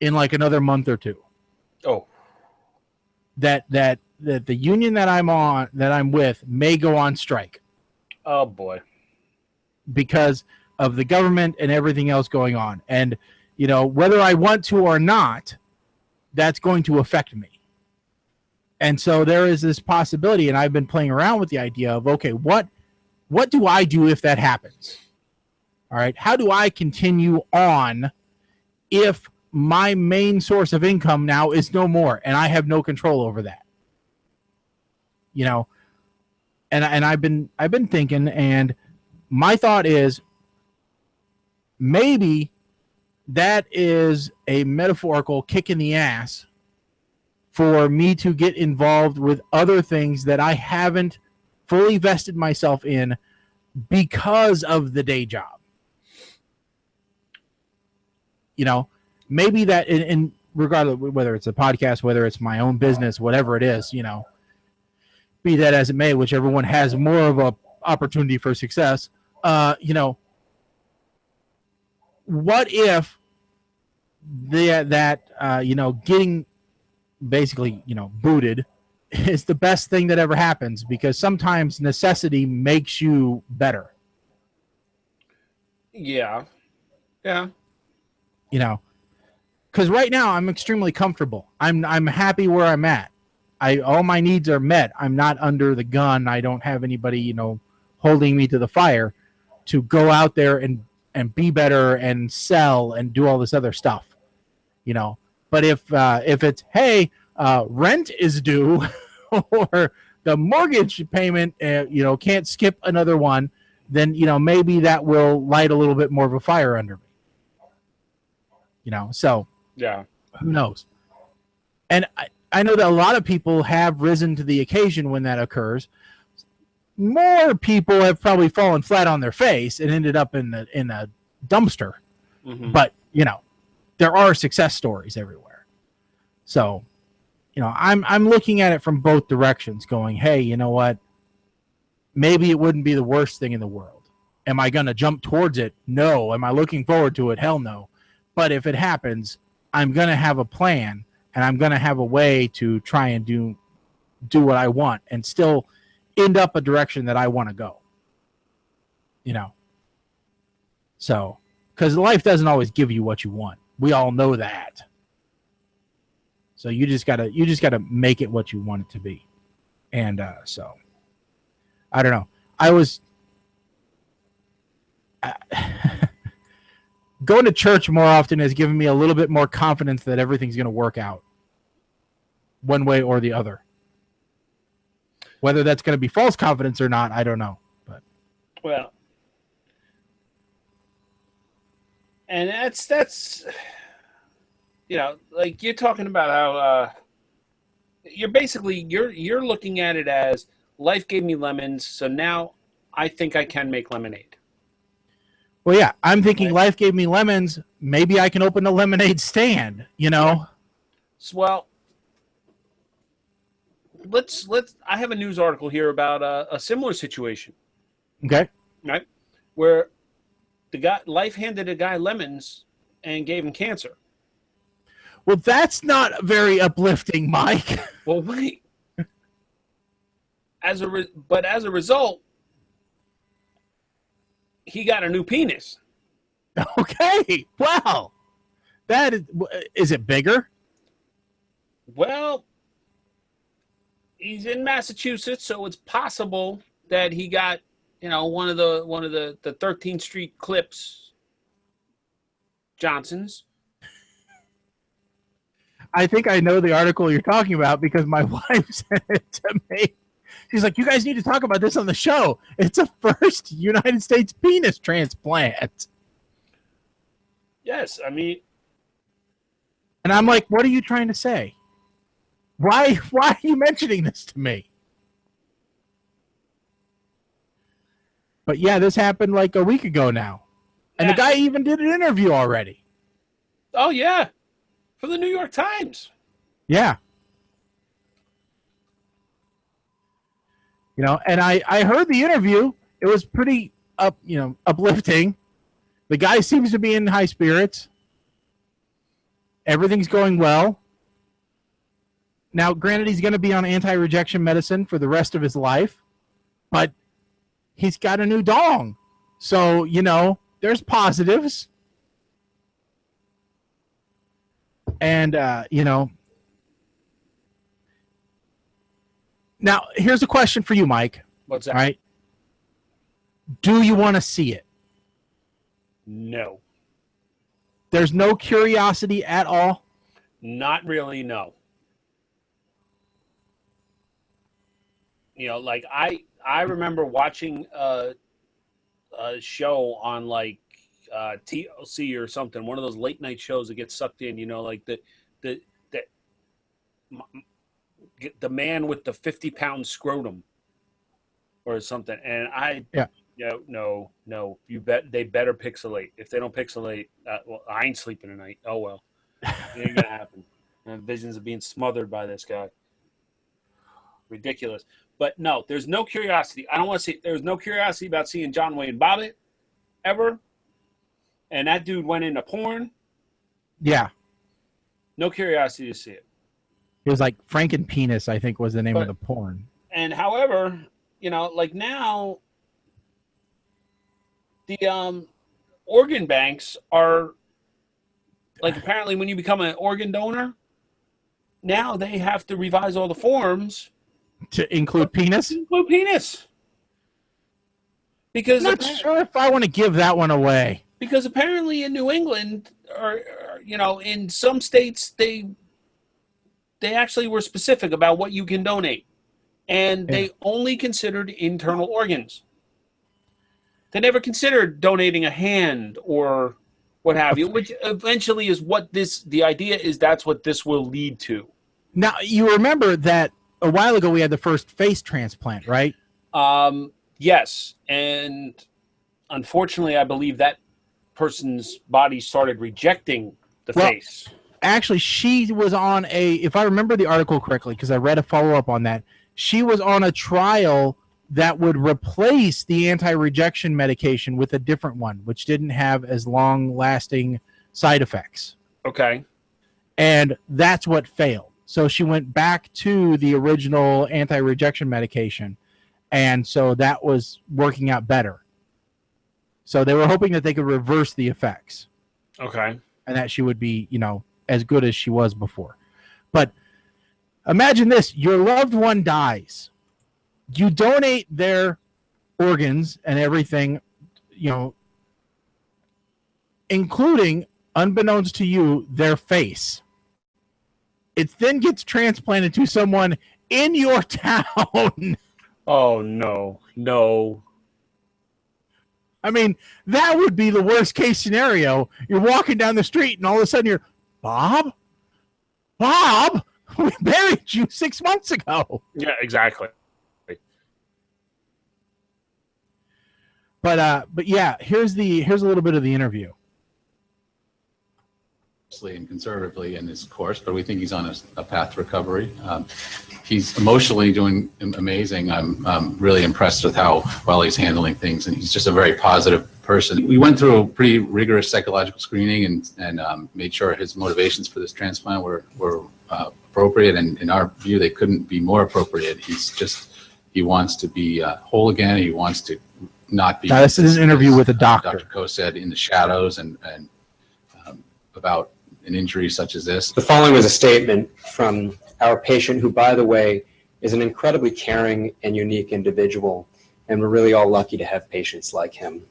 in like another month or two. Oh. That the union that I'm with may go on strike. Oh boy. Because of the government and everything else going on. And whether I want to or not, that's going to affect me. And so there is this possibility, and I've been playing around with the idea of, okay, what do I do if that happens? All right, how do I continue on if my main source of income now is no more and I have no control over that? And I've been thinking, and my thought is maybe that is a metaphorical kick in the ass for me to get involved with other things that I haven't fully vested myself in because of the day job. Maybe that in regardless, whether it's a podcast, whether it's my own business, whatever it is, be that as it may, whichever one has more of a opportunity for success, what if getting basically, booted is the best thing that ever happens, because sometimes necessity makes you better. Yeah. Yeah. Because right now I'm extremely comfortable. I'm happy where I'm at. All my needs are met. I'm not under the gun. I don't have anybody, holding me to the fire to go out there and be better and sell and do all this other stuff, But if it's, hey, rent is due or the mortgage payment, can't skip another one, then, maybe that will light a little bit more of a fire under me. So yeah, who knows? And I know that a lot of people have risen to the occasion when that occurs. More people have probably fallen flat on their face and ended up in a dumpster. Mm-hmm. But, there are success stories everywhere. So, I'm looking at it from both directions going, hey, you know what? Maybe it wouldn't be the worst thing in the world. Am I going to jump towards it? No. Am I looking forward to it? Hell no. But if it happens, I'm going to have a plan, and I'm going to have a way to try and do what I want and still end up a direction that I want to go. So, because life doesn't always give you what you want. We all know that. So you just gotta make it what you want it to be. And so I don't know. I was going to church more often has given me a little bit more confidence that everything's going to work out one way or the other. Whether that's going to be false confidence or not, I don't know. But well, and that's like you're talking about how you're looking at it as life gave me lemons, so now I think I can make lemonade. Well, yeah, I'm thinking life gave me lemons. Maybe I can open a lemonade stand, Well, let's. I have a news article here about a similar situation. Okay. Right, where life handed a guy lemons and gave him cancer. Well, that's not very uplifting, Mike. Well, wait. As a result, he got a new penis. Okay. Wow. Is it bigger? Well, he's in Massachusetts, so it's possible that he got, one of the 13th Street Clips Johnsons. I think I know the article you're talking about because my wife sent it to me. She's like, you guys need to talk about this on the show. It's a first United States penis transplant. Yes, I mean, And I'm like, what are you trying to say? Why are you mentioning this to me? But yeah, this happened like a week ago now. And the guy even did an interview already. oh yeah, for the New York Times. Yeah. You know, and I heard the interview. It was pretty uplifting. The guy seems to be in high spirits. Everything's going well. Now, granted, he's going to be on anti-rejection medicine for the rest of his life, but he's got a new dong. So, there's positives. And, now, here's a question for you, Mike. What's that? All right. Do you want to see it? No. There's no curiosity at all? Not really, no. Like I remember watching a show on like TLC or something, one of those late night shows that gets sucked in, like the man with the 50-pound scrotum or something. And no, you bet they better pixelate. If they don't pixelate, well, I ain't sleeping tonight. Oh well, it ain't gonna happen. Visions of being smothered by this guy. Ridiculous. But no, there's no curiosity. I don't want to see. There's no curiosity about seeing John Wayne Bobbitt ever. And that dude went into porn. Yeah. No curiosity to see it. It was like Frankenpenis, I think was the name of the porn. And however, like now, the organ banks are like, apparently when you become an organ donor, now they have to revise all the forms to include penis? Include penis. Because I'm not sure if I want to give that one away. Because apparently in New England, or in some states, they actually were specific about what you can donate. And they only considered internal organs. They never considered donating a hand or what have you, which eventually is what the idea is, that's what this will lead to. Now, you remember that a while ago we had the first face transplant, right? Yes. And unfortunately, I believe that person's body started rejecting the face. Actually, she was on if I remember the article correctly, because I read a follow-up on that, she was on a trial that would replace the anti-rejection medication with a different one, which didn't have as long-lasting side effects. Okay. And that's what failed. So she went back to the original anti-rejection medication, and so that was working out better. So they were hoping that they could reverse the effects. Okay. And that she would be, as good as she was before. But imagine this. Your loved one dies. You donate their organs and everything, including, unbeknownst to you, their face. It then gets transplanted to someone in your town. Oh, no. I mean, that would be the worst case scenario. You're walking down the street and all of a sudden you're, Bob, we buried you 6 months ago. Yeah, exactly. But yeah, here's a little bit of the interview. And conservatively in his course, but we think he's on a path to recovery. He's emotionally doing amazing. I'm really impressed with how well he's handling things, and he's just a very positive person. We went through a pretty rigorous psychological screening and made sure his motivations for this transplant were appropriate, and in our view, they couldn't be more appropriate. He wants to be whole again. He wants to not be. Now, this is an interview with a doctor. Dr. Coe said in the shadows and about an injury such as this. The following was a statement from our patient, who, by the way, is an incredibly caring and unique individual, and we're really all lucky to have patients like him.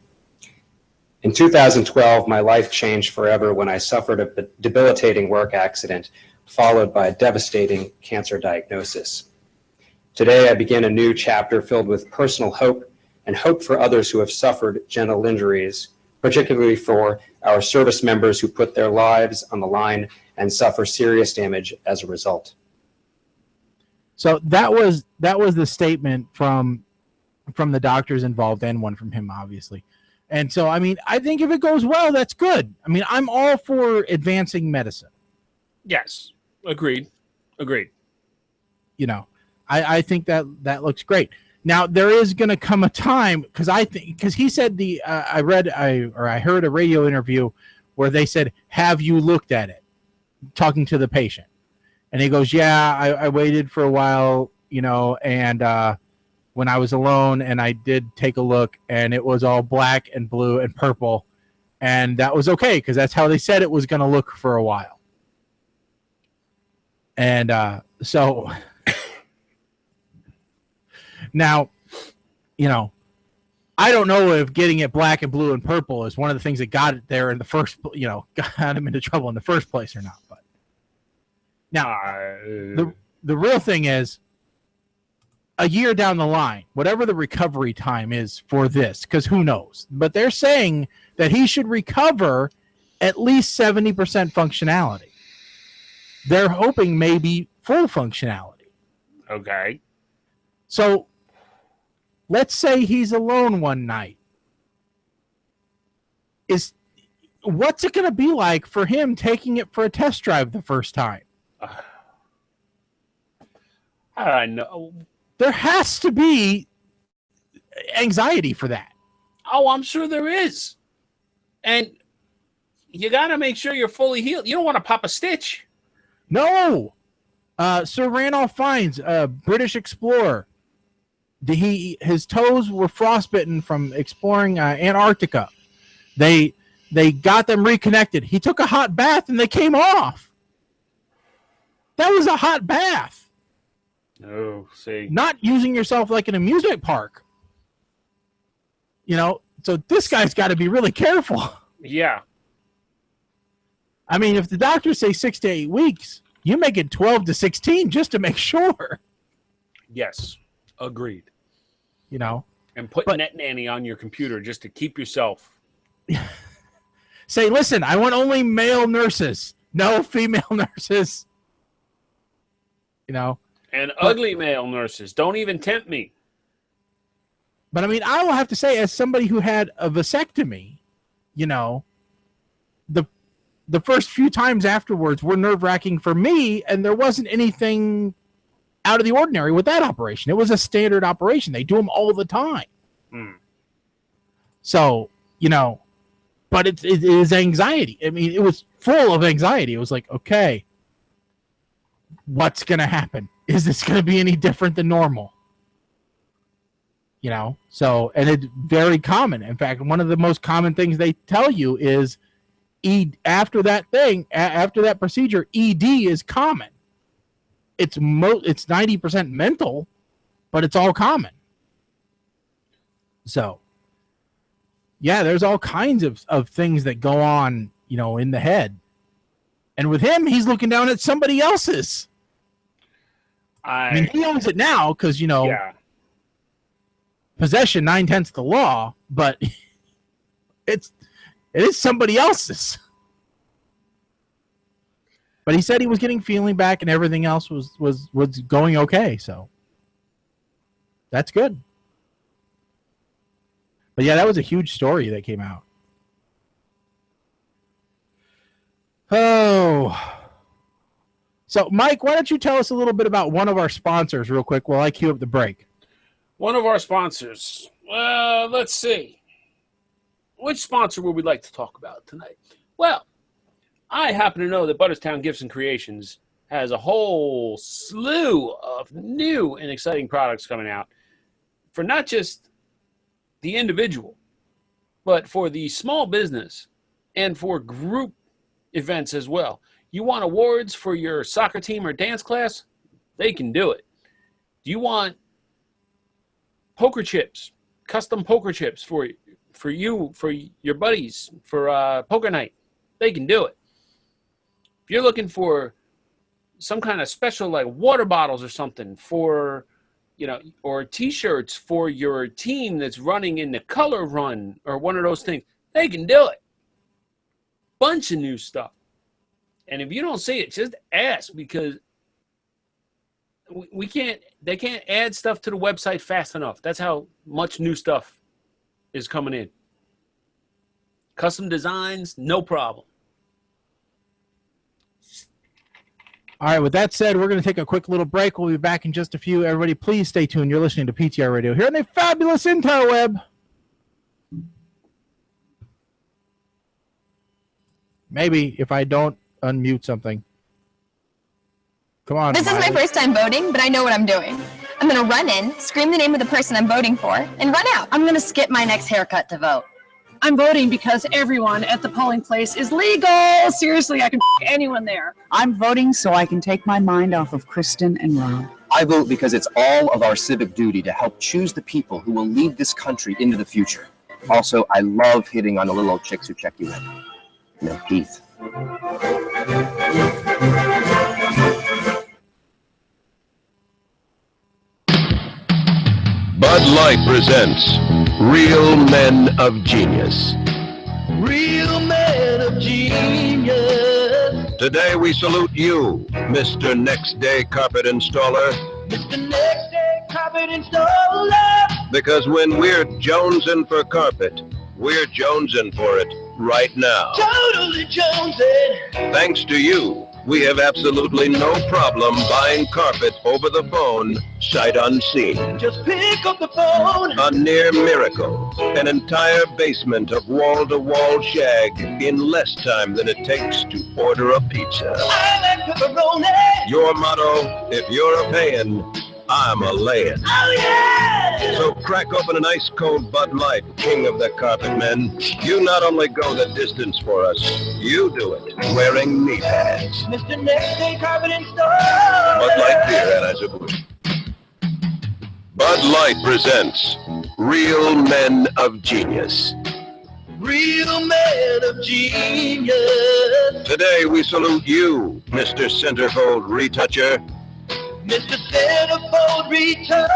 In 2012, my life changed forever when I suffered a debilitating work accident followed by a devastating cancer diagnosis. Today, I begin a new chapter filled with personal hope and hope for others who have suffered genital injuries particularly for our service members who put their lives on the line and suffer serious damage as a result. So that was the statement from the doctors involved, and one from him, obviously. And so, I mean, I think if it goes well, that's good. I mean, I'm all for advancing medicine. Yes. Agreed. You know, I think that looks great. Now, there is going to come a time, because he said I heard a radio interview where they said, have you looked at it? Talking to the patient. And he goes, yeah, I waited for a while, you know, and when I was alone, and I did take a look, and it was all black and blue and purple, and that was okay, because that's how they said it was going to look for a while. And so now, you know, I don't know if getting it black and blue and purple is one of the things that got it there in the first, you know, got him into trouble in the first place or not. But now, the real thing is, a year down the line, whatever the recovery time is for this, because who knows? But they're saying that he should recover at least 70% functionality. They're hoping maybe full functionality. Okay. So let's say he's alone one night. What's it going to be like for him taking it for a test drive the first time? How do I know? There has to be anxiety for that. Oh, I'm sure there is. And you got to make sure you're fully healed. You don't want to pop a stitch. No. Sir Randolph Fiennes, British explorer. His toes were frostbitten from exploring Antarctica. They got them reconnected. He took a hot bath and they came off. That was a hot bath. Oh, see. Not using yourself like an amusement park. You know, so this guy's got to be really careful. Yeah. I mean, if the doctors say 6 to 8 weeks, you make it 12 to 16 just to make sure. Yes. Agreed. You know. And put Net Nanny on your computer just to keep yourself. Say, listen, I want only male nurses. No female nurses. You know. And ugly male nurses. Don't even tempt me. But, I mean, I will have to say, as somebody who had a vasectomy, you know, the first few times afterwards were nerve-wracking for me, and there wasn't anything out of the ordinary with that operation. It was a standard operation. They do them all the time. So, you know, but it is anxiety. I mean, it was full of anxiety. It was like, okay, what's going to happen? Is this going to be any different than normal? You know, so, and it's very common. In fact, one of the most common things they tell you is after that procedure, ED is common. It's 90% mental, but it's all common. So, yeah, there's all kinds of things that go on, you know, in the head. And with him, he's looking down at somebody else's. I mean, he owns it now because, you know, possession 9/10 the law, but it is somebody else's. But he said he was getting feeling back and everything else was going okay, so that's good. But yeah, that was a huge story that came out. Oh. So, Mike, why don't you tell us a little bit about one of our sponsors real quick while I cue up the break? One of our sponsors. Well, let's see. Which sponsor would we like to talk about tonight? Well, I happen to know that Butterstown Gifts and Creations has a whole slew of new and exciting products coming out for not just the individual, but for the small business and for group events as well. You want awards for your soccer team or dance class? They can do it. Do you want poker chips, custom poker chips for you, for your buddies, for poker night? They can do it. If you're looking for some kind of special, like water bottles or something for, you know, or T-shirts for your team that's running in the color run or one of those things, They can do it. Bunch of new stuff. And if you don't see it, just ask, because they can't add stuff to the website fast enough. That's how much new stuff is coming in. Custom designs, no problem. All right, with that said, we're going to take a quick little break. We'll be back in just a few. Everybody, please stay tuned. You're listening to PTR Radio here on the fabulous interweb. Maybe if I don't unmute something. Come on. This is my first time voting, but I know what I'm doing. I'm going to run in, scream the name of the person I'm voting for, and run out. I'm going to skip my next haircut to vote. I'm voting because everyone at the polling place is legal. Seriously, I can anyone there. I'm voting so I can take my mind off of Kristen and Rob. I vote because it's all of our civic duty to help choose the people who will lead this country into the future. Also, I love hitting on the little old chicks who check you in. And their teeth. Bud Light presents Real Men of Genius. Real Men of Genius. Today we salute you, Mr. Next Day Carpet Installer. Mr. Next Day Carpet Installer. Because when we're jonesing for carpet, we're jonesing for it right now. Totally jonesing. Thanks to you, we have absolutely no problem buying carpet over the phone, sight unseen. Just pick up the phone. A near miracle. An entire basement of wall-to-wall shag in less time than it takes to order a pizza. I like pepperoni. Your motto, if you're a paying, I'm a layin'. Oh, yeah! So crack open an ice cold Bud Light, king of the carpet men. You not only go the distance for us, you do it wearing knee pads. Mr. Next Day Carpet Installer. Bud Light beer, Anheuser-Busch. Bud Light presents Real Men of Genius. Real Men of Genius. Today we salute you, Mr. Centerfold Retoucher. Mr. Centerfold Retoucher.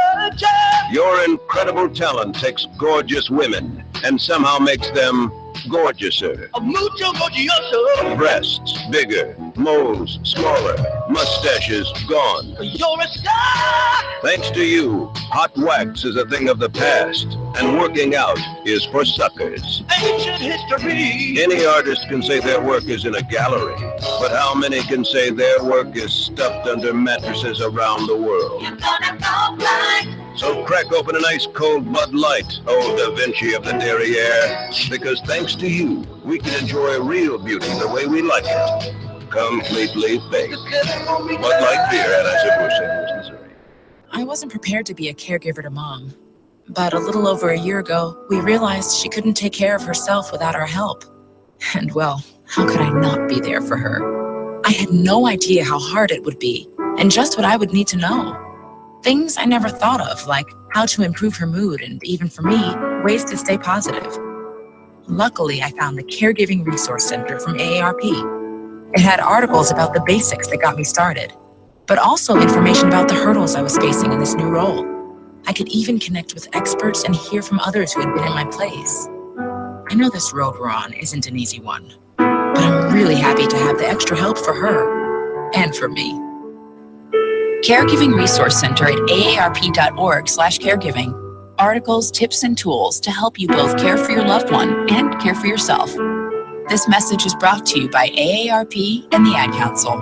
Your incredible talent takes gorgeous women and somehow makes them gorgeouser. Mucho gorgioso. Breasts bigger, moles smaller, mustaches gone. You're a star. Thanks to you, hot wax is a thing of the past, and working out is for suckers. Ancient history. Any artist can say their work is in a gallery, but how many can say their work is stuffed under mattresses around the world? You're gonna go blind. So crack open an ice cold Bud Light, old Da Vinci of the derriere, because thanks to you, we can enjoy real beauty the way we like it. Completely fake. Bud Light beer, Anheuser-Busch, Missouri. I wasn't prepared to be a caregiver to Mom, but a little over a year ago, we realized she couldn't take care of herself without our help. And well, how could I not be there for her? I had no idea how hard it would be, and just what I would need to know. Things I never thought of, like how to improve her mood and, even for me, ways to stay positive. Luckily, I found the Caregiving Resource Center from AARP. It had articles about the basics that got me started, but also information about the hurdles I was facing in this new role. I could even connect with experts and hear from others who had been in my place. I know this road we're on isn't an easy one, but I'm really happy to have the extra help for her and for me. Caregiving Resource Center at aarp.org/caregiving. Articles, tips, and tools to help you both care for your loved one and care for yourself. This message is brought to you by AARP and the Ad Council.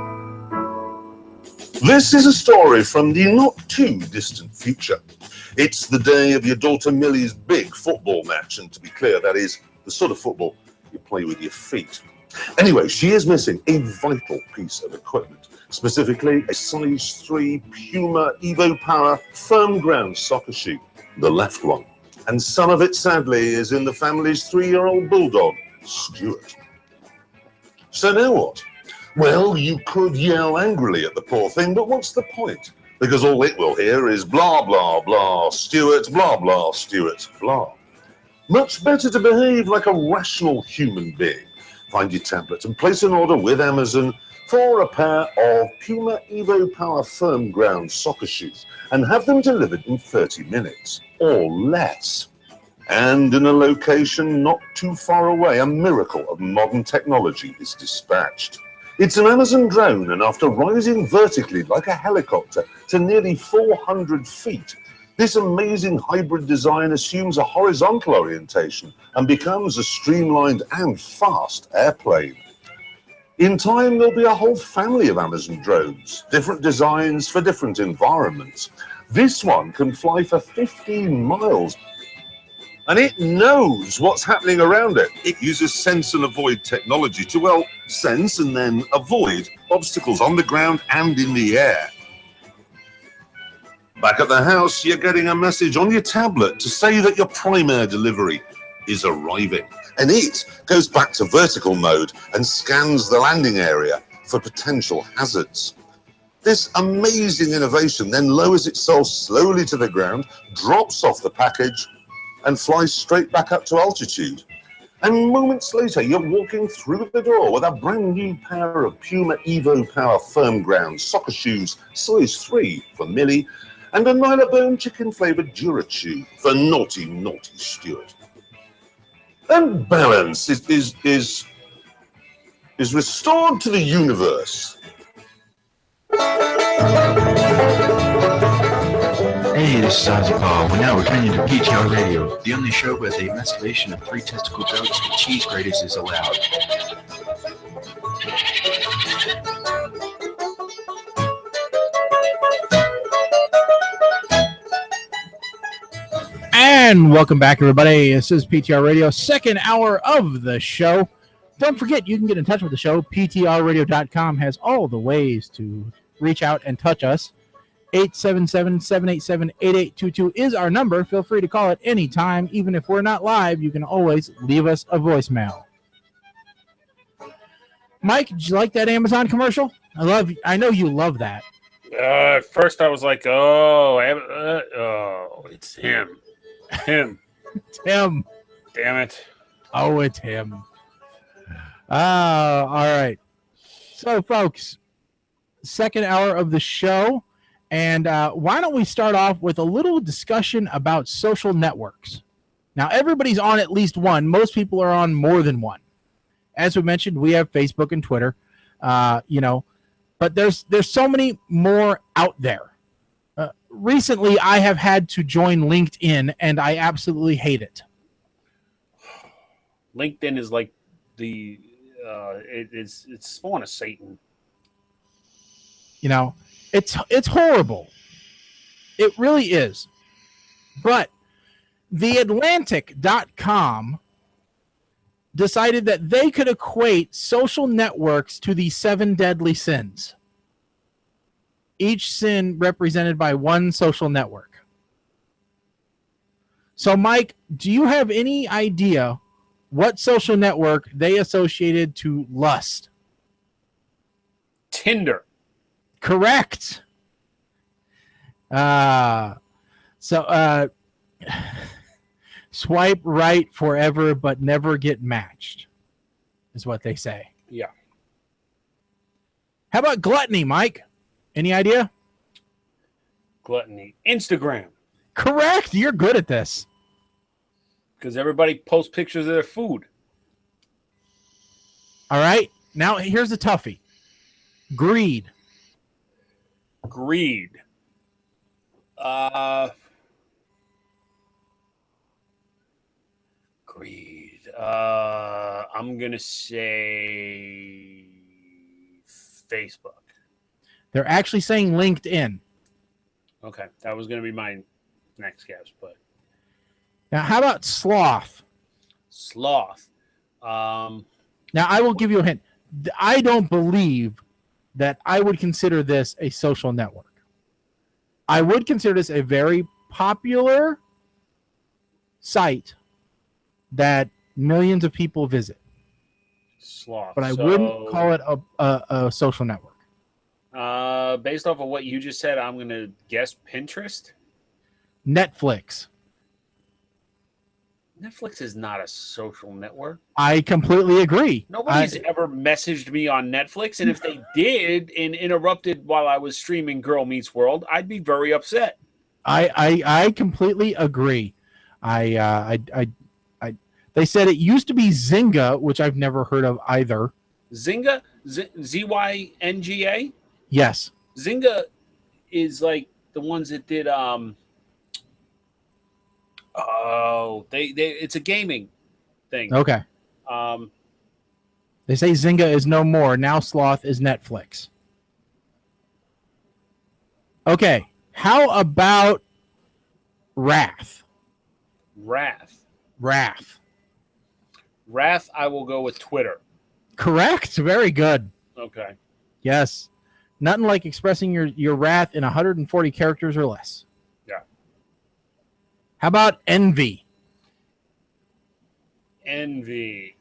This is a story from the not too distant future. It's the day of your daughter Millie's big football match, and to be clear, that is the sort of football you play with your feet. Anyway, she is missing a vital piece of equipment, specifically a size 3 Puma Evo Power firm ground soccer shoe, the left one. And some of it, sadly, is in the family's 3-year-old bulldog, Stuart. So now what? Well, you could yell angrily at the poor thing, but what's the point? Because all it will hear is blah, blah, blah, Stuart, blah, blah, Stuart, blah. Much better to behave like a rational human being. Find your tablet and place an order with Amazon for a pair of Puma Evo Power firm ground soccer shoes and have them delivered in 30 minutes or less. And in a location not too far away, a miracle of modern technology is dispatched. It's an Amazon drone, and after rising vertically like a helicopter to nearly 400 feet, this amazing hybrid design assumes a horizontal orientation and becomes a streamlined and fast airplane. In time, there'll be a whole family of Amazon drones, different designs for different environments. This one can fly for 15 miles, and it knows what's happening around it. It uses sense and avoid technology to, well, sense and then avoid obstacles on the ground and in the air. Back at the house, you're getting a message on your tablet to say that your Prime Air delivery is arriving. And it goes back to vertical mode and scans the landing area for potential hazards. This amazing innovation then lowers itself slowly to the ground, drops off the package, and flies straight back up to altitude. And moments later, you're walking through the door with a brand new pair of Puma Evo Power firm ground soccer shoes, size 3 for Millie, and a Nylabone chicken-flavoured Durachew for naughty Stuart. And balance is restored to the universe. Hey, this is Ozzy Paul. We're now returning to PTR Radio, the only show where the masturbation of 3 testicle goats and cheese graters is allowed. And welcome back, everybody. This is PTR Radio, second hour of the show. Don't forget, you can get in touch with the show. PTRradio.com has all the ways to reach out and touch us. 877-787-8822 is our number. Feel free to call it any time. Even if we're not live, you can always leave us a voicemail. Mike, did you like that Amazon commercial? I know you love that. At first, I was like, oh, it's him. It's him. Damn it. Oh, it's him. All right. So, folks, second hour of the show. And why don't we start off with a little discussion about social networks? Now, everybody's on at least one. Most people are on more than one. As we mentioned, we have Facebook and Twitter, but there's so many more out there. Recently, I have had to join LinkedIn, and I absolutely hate it. LinkedIn is like it's spawn of Satan. It's horrible. It really is. But TheAtlantic.com decided that they could equate social networks to the 7 deadly sins. Each sin represented by one social network. So, Mike, do you have any idea what social network they associated to lust? Tinder. Correct. Swipe right forever but never get matched is what they say. Yeah. How about gluttony, Mike? Any idea? Gluttony. Instagram. Correct. You're good at this. Because everybody posts pictures of their food. All right. Now, here's the toughie. Greed. Greed. I'm going to say Facebook. They're actually saying LinkedIn. Okay. That was going to be my next guess, but. Now, how about sloth? Sloth. Now, I will give you a hint. I don't believe that I would consider this a social network. I would consider this a very popular site that millions of people visit. Sloth. But I wouldn't call it a social network. Based off of what you just said, I'm going to guess Pinterest. Netflix. Netflix is not a social network. I completely agree. Nobody's ever messaged me on Netflix, and if they did and interrupted while I was streaming Girl Meets World, I'd be very upset. I completely agree. They said it used to be Zynga, which I've never heard of either. Zynga? Zynga? Yes. Zynga is like the ones that did it's a gaming thing. Okay. They say Zynga is no more. Now Sloth is Netflix. Okay. How about Wrath? Wrath, I will go with Twitter. Correct. Very good. Okay. Yes. Nothing like expressing your wrath in 140 characters or less. Yeah. How about Envy? Envy.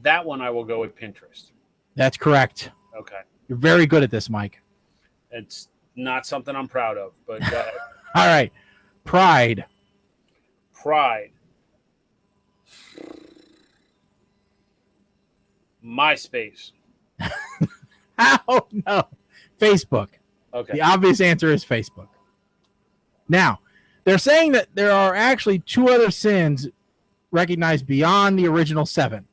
That one I will go with Pinterest. That's correct. Okay. You're very good at this, Mike. It's not something I'm proud of, but go ahead. All right. Pride. MySpace. How? No. Facebook. Okay. The obvious answer is Facebook. Now, they're saying that there are actually 2 other sins recognized beyond the original 7.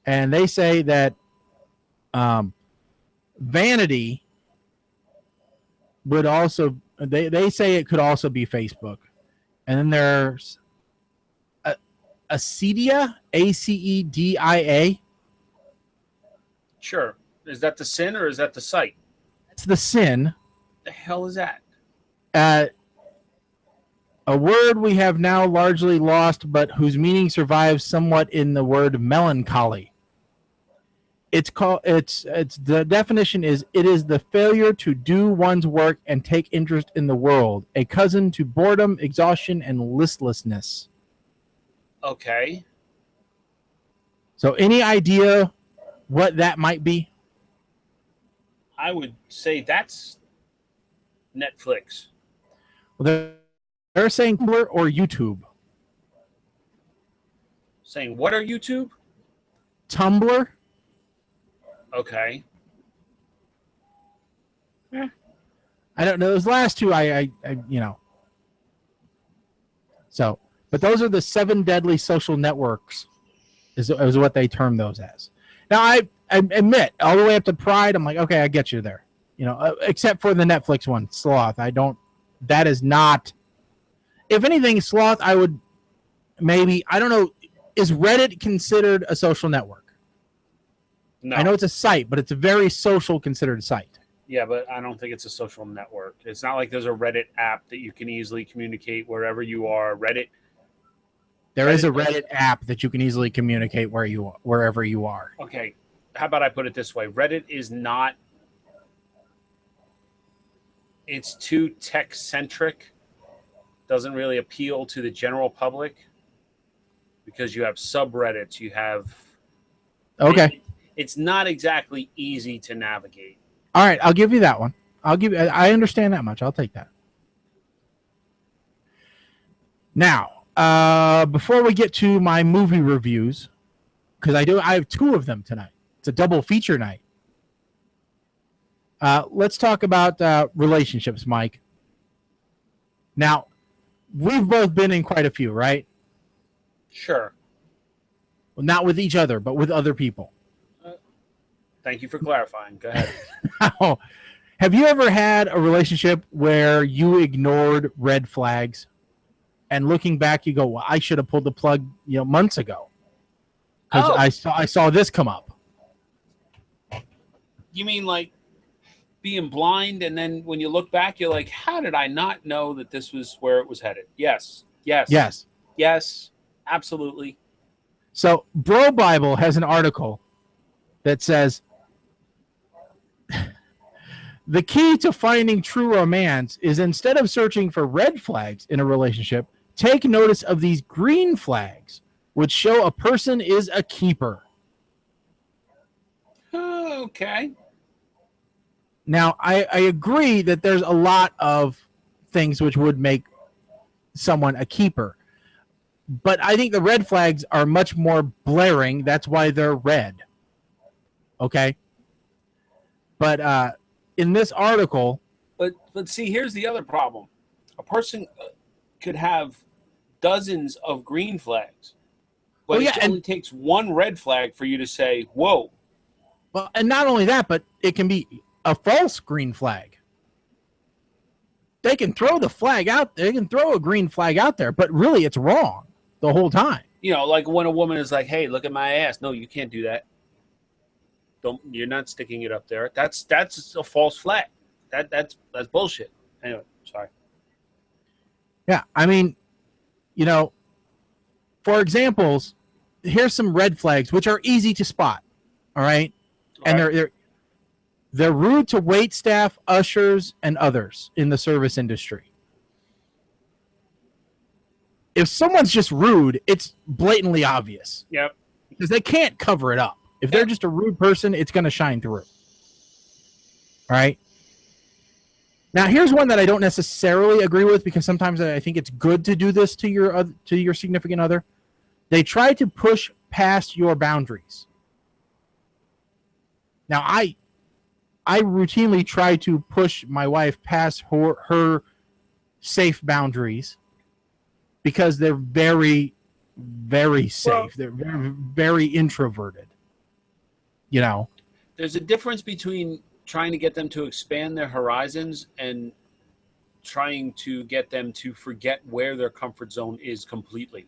And they say that vanity would also, they say it could also be Facebook. And then there's acedia, ACEDIA. Sure. Is that the sin or is that the site? It's the sin. The hell is that? A word we have now largely lost, but whose meaning survives somewhat in the word melancholy. It's the definition is it is the failure to do one's work and take interest in the world, a cousin to boredom, exhaustion, and listlessness. Okay. So any idea what that might be? I would say that's Netflix. Well, they're saying Tumblr or YouTube. Saying what are YouTube? Tumblr. Okay. I don't know. Those last 2, I So, but those are the 7 deadly social networks, is what they term those as. Now, I admit, all the way up to Pride, I'm like, okay, I get you there. Except for the Netflix one, Sloth. That is not. If anything, Sloth, I would maybe, I don't know, is Reddit considered a social network? No. I know it's a site, but it's a very social considered site. Yeah, but I don't think it's a social network. It's not like there's a Reddit app that you can easily communicate wherever you are. There is a Reddit app that you can easily communicate wherever you are. Okay. How about I put it this way? Reddit is not. It's too tech-centric. Doesn't really appeal to the general public because you have subreddits. You have. Okay. It's not exactly easy to navigate. All right, I'll give you that one. I understand that much. I'll take that. Now, before we get to my movie reviews, because I have 2 of them tonight. It's a double feature night. Let's talk about relationships, Mike. Now, we've both been in quite a few, right? Sure. Well, not with each other, but with other people. Thank you for clarifying. Go ahead. Have you ever had a relationship where you ignored red flags, and looking back, you go, "Well, I should have pulled the plug, months ago, because I saw this come up." You mean like being blind, and then when you look back, you're like, "How did I not know that this was where it was headed?" Yes. Absolutely. So, Bro Bible has an article that says, the key to finding true romance is instead of searching for red flags in a relationship, take notice of these green flags, which show a person is a keeper. Okay. Now, I agree that there's a lot of things which would make someone a keeper. But I think the red flags are much more blaring. That's why they're red. Okay? But in this article. But see, here's the other problem. A person could have dozens of green flags, but it only takes one red flag for you to say, whoa. Well, and not only that, but it can be a false green flag. They can throw the flag out. They can throw a green flag out there, but really it's wrong the whole time. You know, like when a woman is like, hey, look at my ass. No, you can't do that. You're not sticking it up there. That's a false flag. That's bullshit. Anyway, sorry. Yeah, I mean, you know, for examples, here's some red flags which are easy to spot. All right, and they're rude to wait staff, ushers, and others in the service industry. If someone's just rude, it's blatantly obvious. Yep. Because they can't cover it up. If they're just a rude person, it's going to shine through. All right. Now, here's one that I don't necessarily agree with because sometimes I think it's good to do this to your significant other. They try to push past your boundaries. Now, I routinely try to push my wife past her safe boundaries because they're very, very safe. They're very, very introverted. You know, there's a difference between trying to get them to expand their horizons and trying to get them to forget where their comfort zone is completely.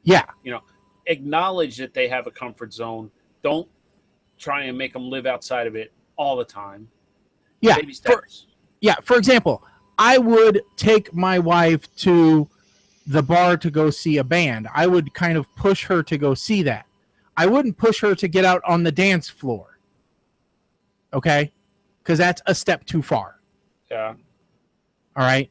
Yeah. You know, acknowledge that they have a comfort zone. Don't try and make them live outside of it all the time. Yeah. Baby steps. For example, I would take my wife to the bar to go see a band. I would kind of push her to go see that. I wouldn't push her to get out on the dance floor. Okay? Because that's a step too far. Yeah. All right?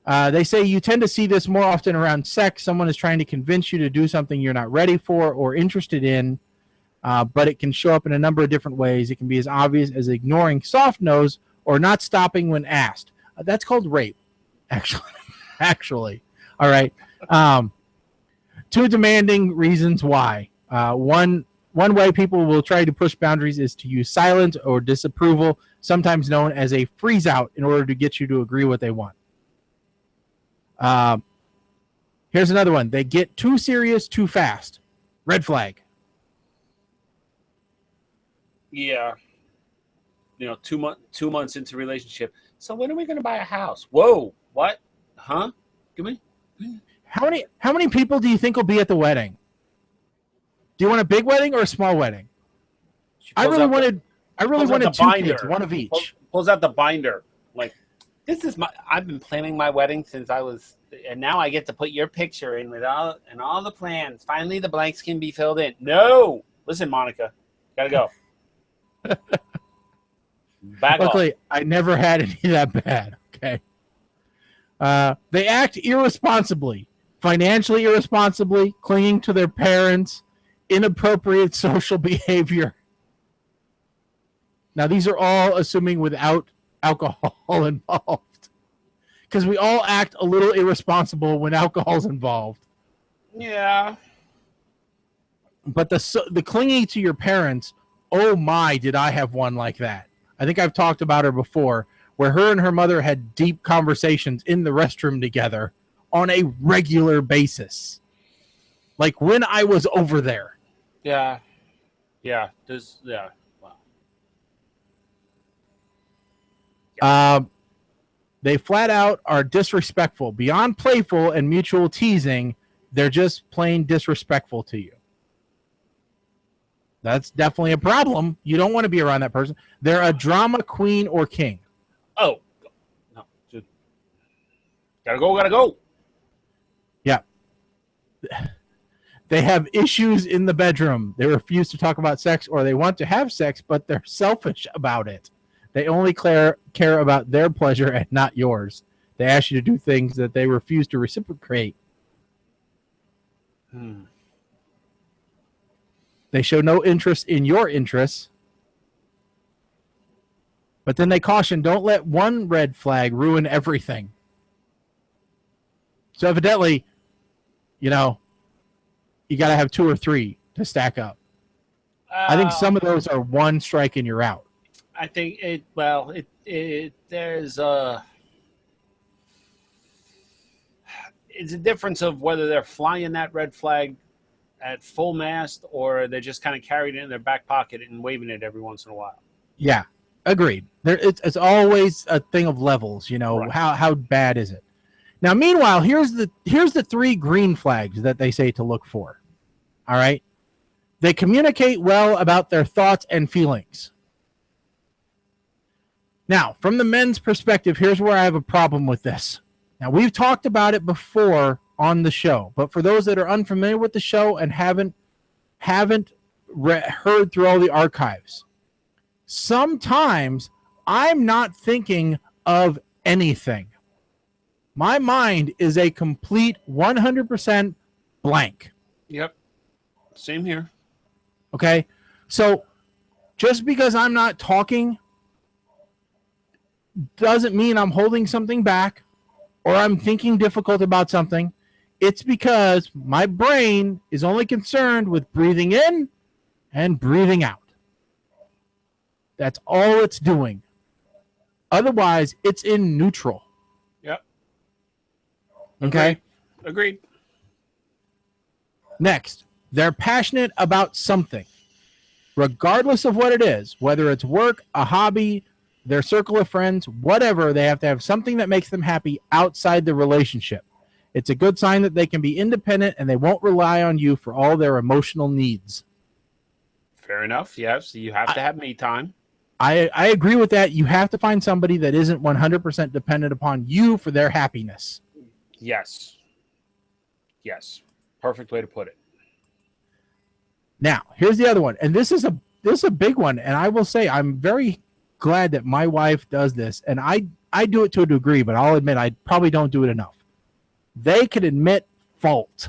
They say you tend to see this more often around sex. Someone is trying to convince you to do something you're not ready for or interested in, but it can show up in a number of different ways. It can be as obvious as ignoring soft nose or not stopping when asked. That's called rape, actually. All right. Two demanding reasons why. One way people will try to push boundaries is to use silence or disapproval, sometimes known as a freeze out, in order to get you to agree what they want. Here's another one. They get too serious too fast. Red flag. Yeah. You know, 2 months into relationship. So when are we going to buy a house? Whoa. What? Huh? Give me. How many people do you think will be at the wedding? Do you want a big wedding or a small wedding? I really wanted two kids, one of each. Pulls out the binder. Like, this is I've been planning my wedding since I was, and now I get to put your picture in with all the plans. Finally, the blanks can be filled in. No, listen, Monica, gotta go. Luckily, I never had any that bad. Okay. They act irresponsibly, financially irresponsibly, clinging to their parents, inappropriate social behavior. Now, these are all assuming without alcohol involved, because we all act a little irresponsible when alcohol's involved. Yeah. But the clinging to your parents, oh my, did I have one like that. I think I've talked about her before, where her and her mother had deep conversations in the restroom together on a regular basis. Like when I was over there. Yeah. Yeah. Yeah. Wow. They flat out are disrespectful. Beyond playful and mutual teasing, they're just plain disrespectful to you. That's definitely a problem. You don't want to be around that person. They're a drama queen or king. Oh. No. Just gotta go. Yeah. They have issues in the bedroom. They refuse to talk about sex, or they want to have sex, but they're selfish about it. They only care about their pleasure and not yours. They ask you to do things that they refuse to reciprocate. They show no interest in your interests. But then they caution, don't let one red flag ruin everything. So evidently, you got to have 2 or 3 to stack up. I think some of those are one strike and you're out. I think there's it's a difference of whether they're flying that red flag at full mast or they're just kind of carrying it in their back pocket and waving it every once in a while. Yeah, agreed. It's always a thing of levels, Right. How bad is it? Now, meanwhile, here's the 3 green flags that they say to look for. All right? They communicate well about their thoughts and feelings. Now, from the men's perspective, here's where I have a problem with this. Now, we've talked about it before on the show, but for those that are unfamiliar with the show and haven't heard through all the archives, sometimes I'm not thinking of anything. My mind is a complete 100% blank. Yep. Same here. Okay? So just because I'm not talking doesn't mean I'm holding something back or I'm thinking difficult about something. It's because my brain is only concerned with breathing in and breathing out. That's all it's doing. Otherwise, it's in neutral. Yep. Okay? Agreed. Next, they're passionate about something, regardless of what it is, whether it's work, a hobby, their circle of friends, whatever. They have to have something that makes them happy outside the relationship. It's a good sign that they can be independent and they won't rely on you for all their emotional needs. Fair enough. Yes, you have to have me time. I agree with that. You have to find somebody that isn't 100% dependent upon you for their happiness. Yes. Yes. Perfect way to put it. Now, here's the other one. And this is a big one. And I will say I'm very glad that my wife does this. And I do it to a degree, but I'll admit I probably don't do it enough. They can admit fault.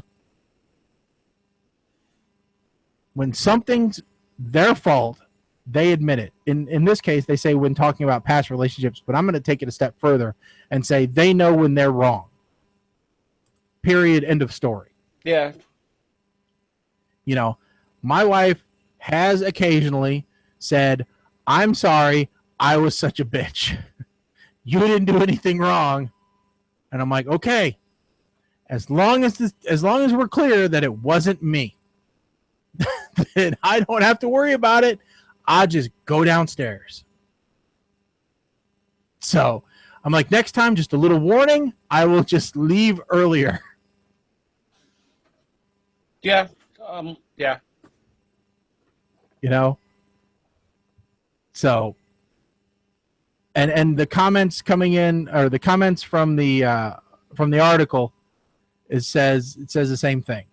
When something's their fault, they admit it. In this case, they say when talking about past relationships, but I'm going to take it a step further and say they know when they're wrong. Period. End of story. Yeah. My wife has occasionally said, "I'm sorry, I was such a bitch. You didn't do anything wrong." And I'm like, okay, as long as we're clear that it wasn't me, then I don't have to worry about it. I'll just go downstairs. So I'm like, next time, just a little warning. I will just leave earlier. Yeah. Yeah. So, and the comments coming in, or the comments from the article, it says the same thing.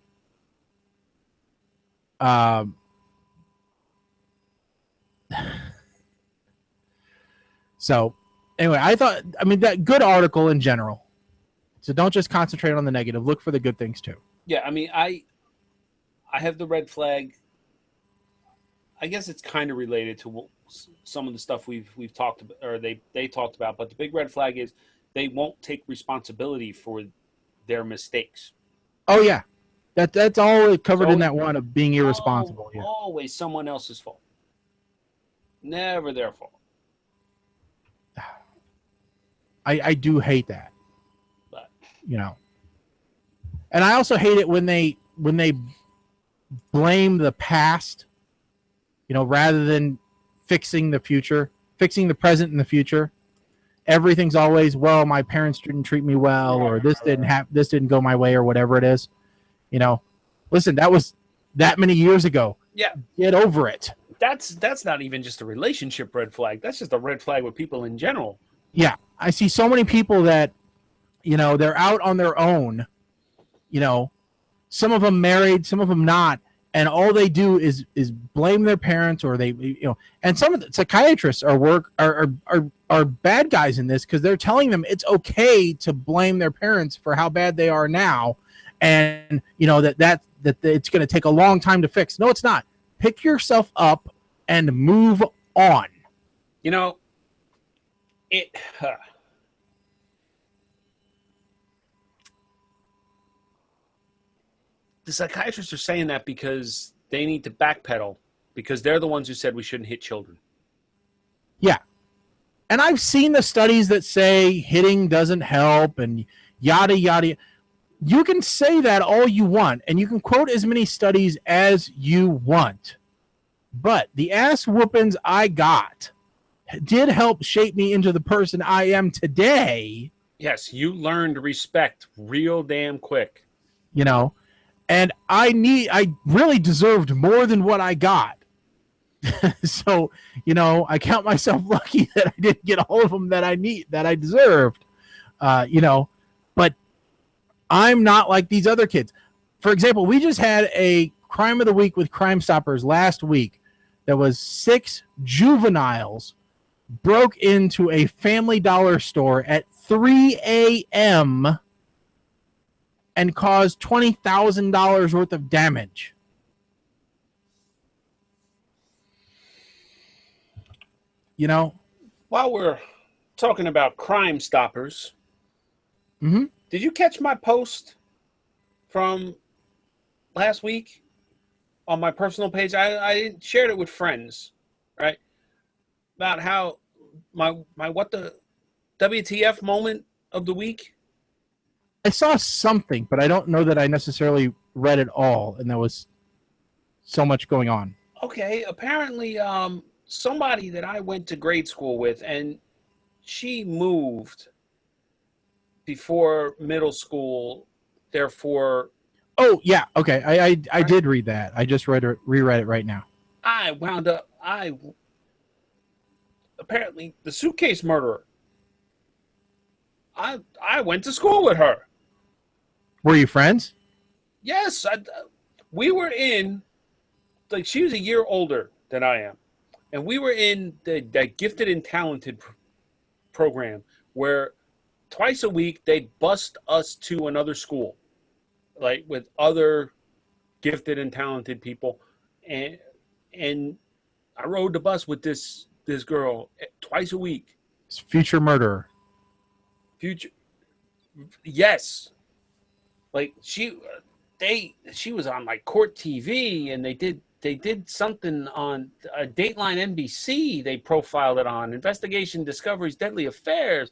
So anyway, that good article in general. So don't just concentrate on the negative. Look for the good things too. Yeah, I have the red flag. I guess it's kind of related to some of the stuff we've talked about, or they talked about. But the big red flag is they won't take responsibility for their mistakes. Oh yeah, that's all covered in that one of being irresponsible. Yeah. Always someone else's fault. Never their fault. I do hate that. But and I also hate it when they blame the past, rather than fixing the future, fixing the present and the future. Everything's always, well, my parents didn't treat me well, or this didn't go my way, or whatever it is. Listen, that was that many years ago. Yeah. Get over it. That's not even just a relationship red flag. That's just a red flag with people in general. Yeah. I see so many people that, they're out on their own, some of them married, some of them not. And all they do is blame their parents, or they, and some of the psychiatrists are bad guys in this, because they're telling them it's okay to blame their parents for how bad they are now. And, that it's going to take a long time to fix. No, it's not. Pick yourself up and move on. The psychiatrists are saying that because they need to backpedal, because they're the ones who said we shouldn't hit children. Yeah. And I've seen the studies that say hitting doesn't help and yada, yada. You can say that all you want, and you can quote as many studies as you want. But the ass whoopings I got did help shape me into the person I am today. Yes, you learned respect real damn quick. You know, and I really deserved more than what I got. So, you know, I count myself lucky that I didn't get all of them that I deserved. You know, but I'm not like these other kids. For example, we just had a crime of the week with Crime Stoppers last week. There was 6 juveniles broke into a Family Dollar store at 3 a.m. and caused $20,000 worth of damage. You know? While we're talking about Crime Stoppers, did you catch my post from last week on my personal page? I shared it with friends, right? About how my what the WTF moment of the week. I saw something, but I don't know that I necessarily read it all, and there was so much going on. Okay, apparently somebody that I went to grade school with, and she moved before middle school, therefore... Oh, yeah, okay, I did read that. I just reread it right now. Apparently, the suitcase murderer. I went to school with her. Were you friends? Yes, we were in, like, she was a year older than I am. And we were in that gifted and talented program where twice a week they'd bust us to another school, like with other gifted and talented people. And I rode the bus with this girl twice a week. It's future murderer. Yes. Like she was on like Court TV, and they did something on Dateline NBC. They profiled it on Investigation Discovery's Deadly Affairs,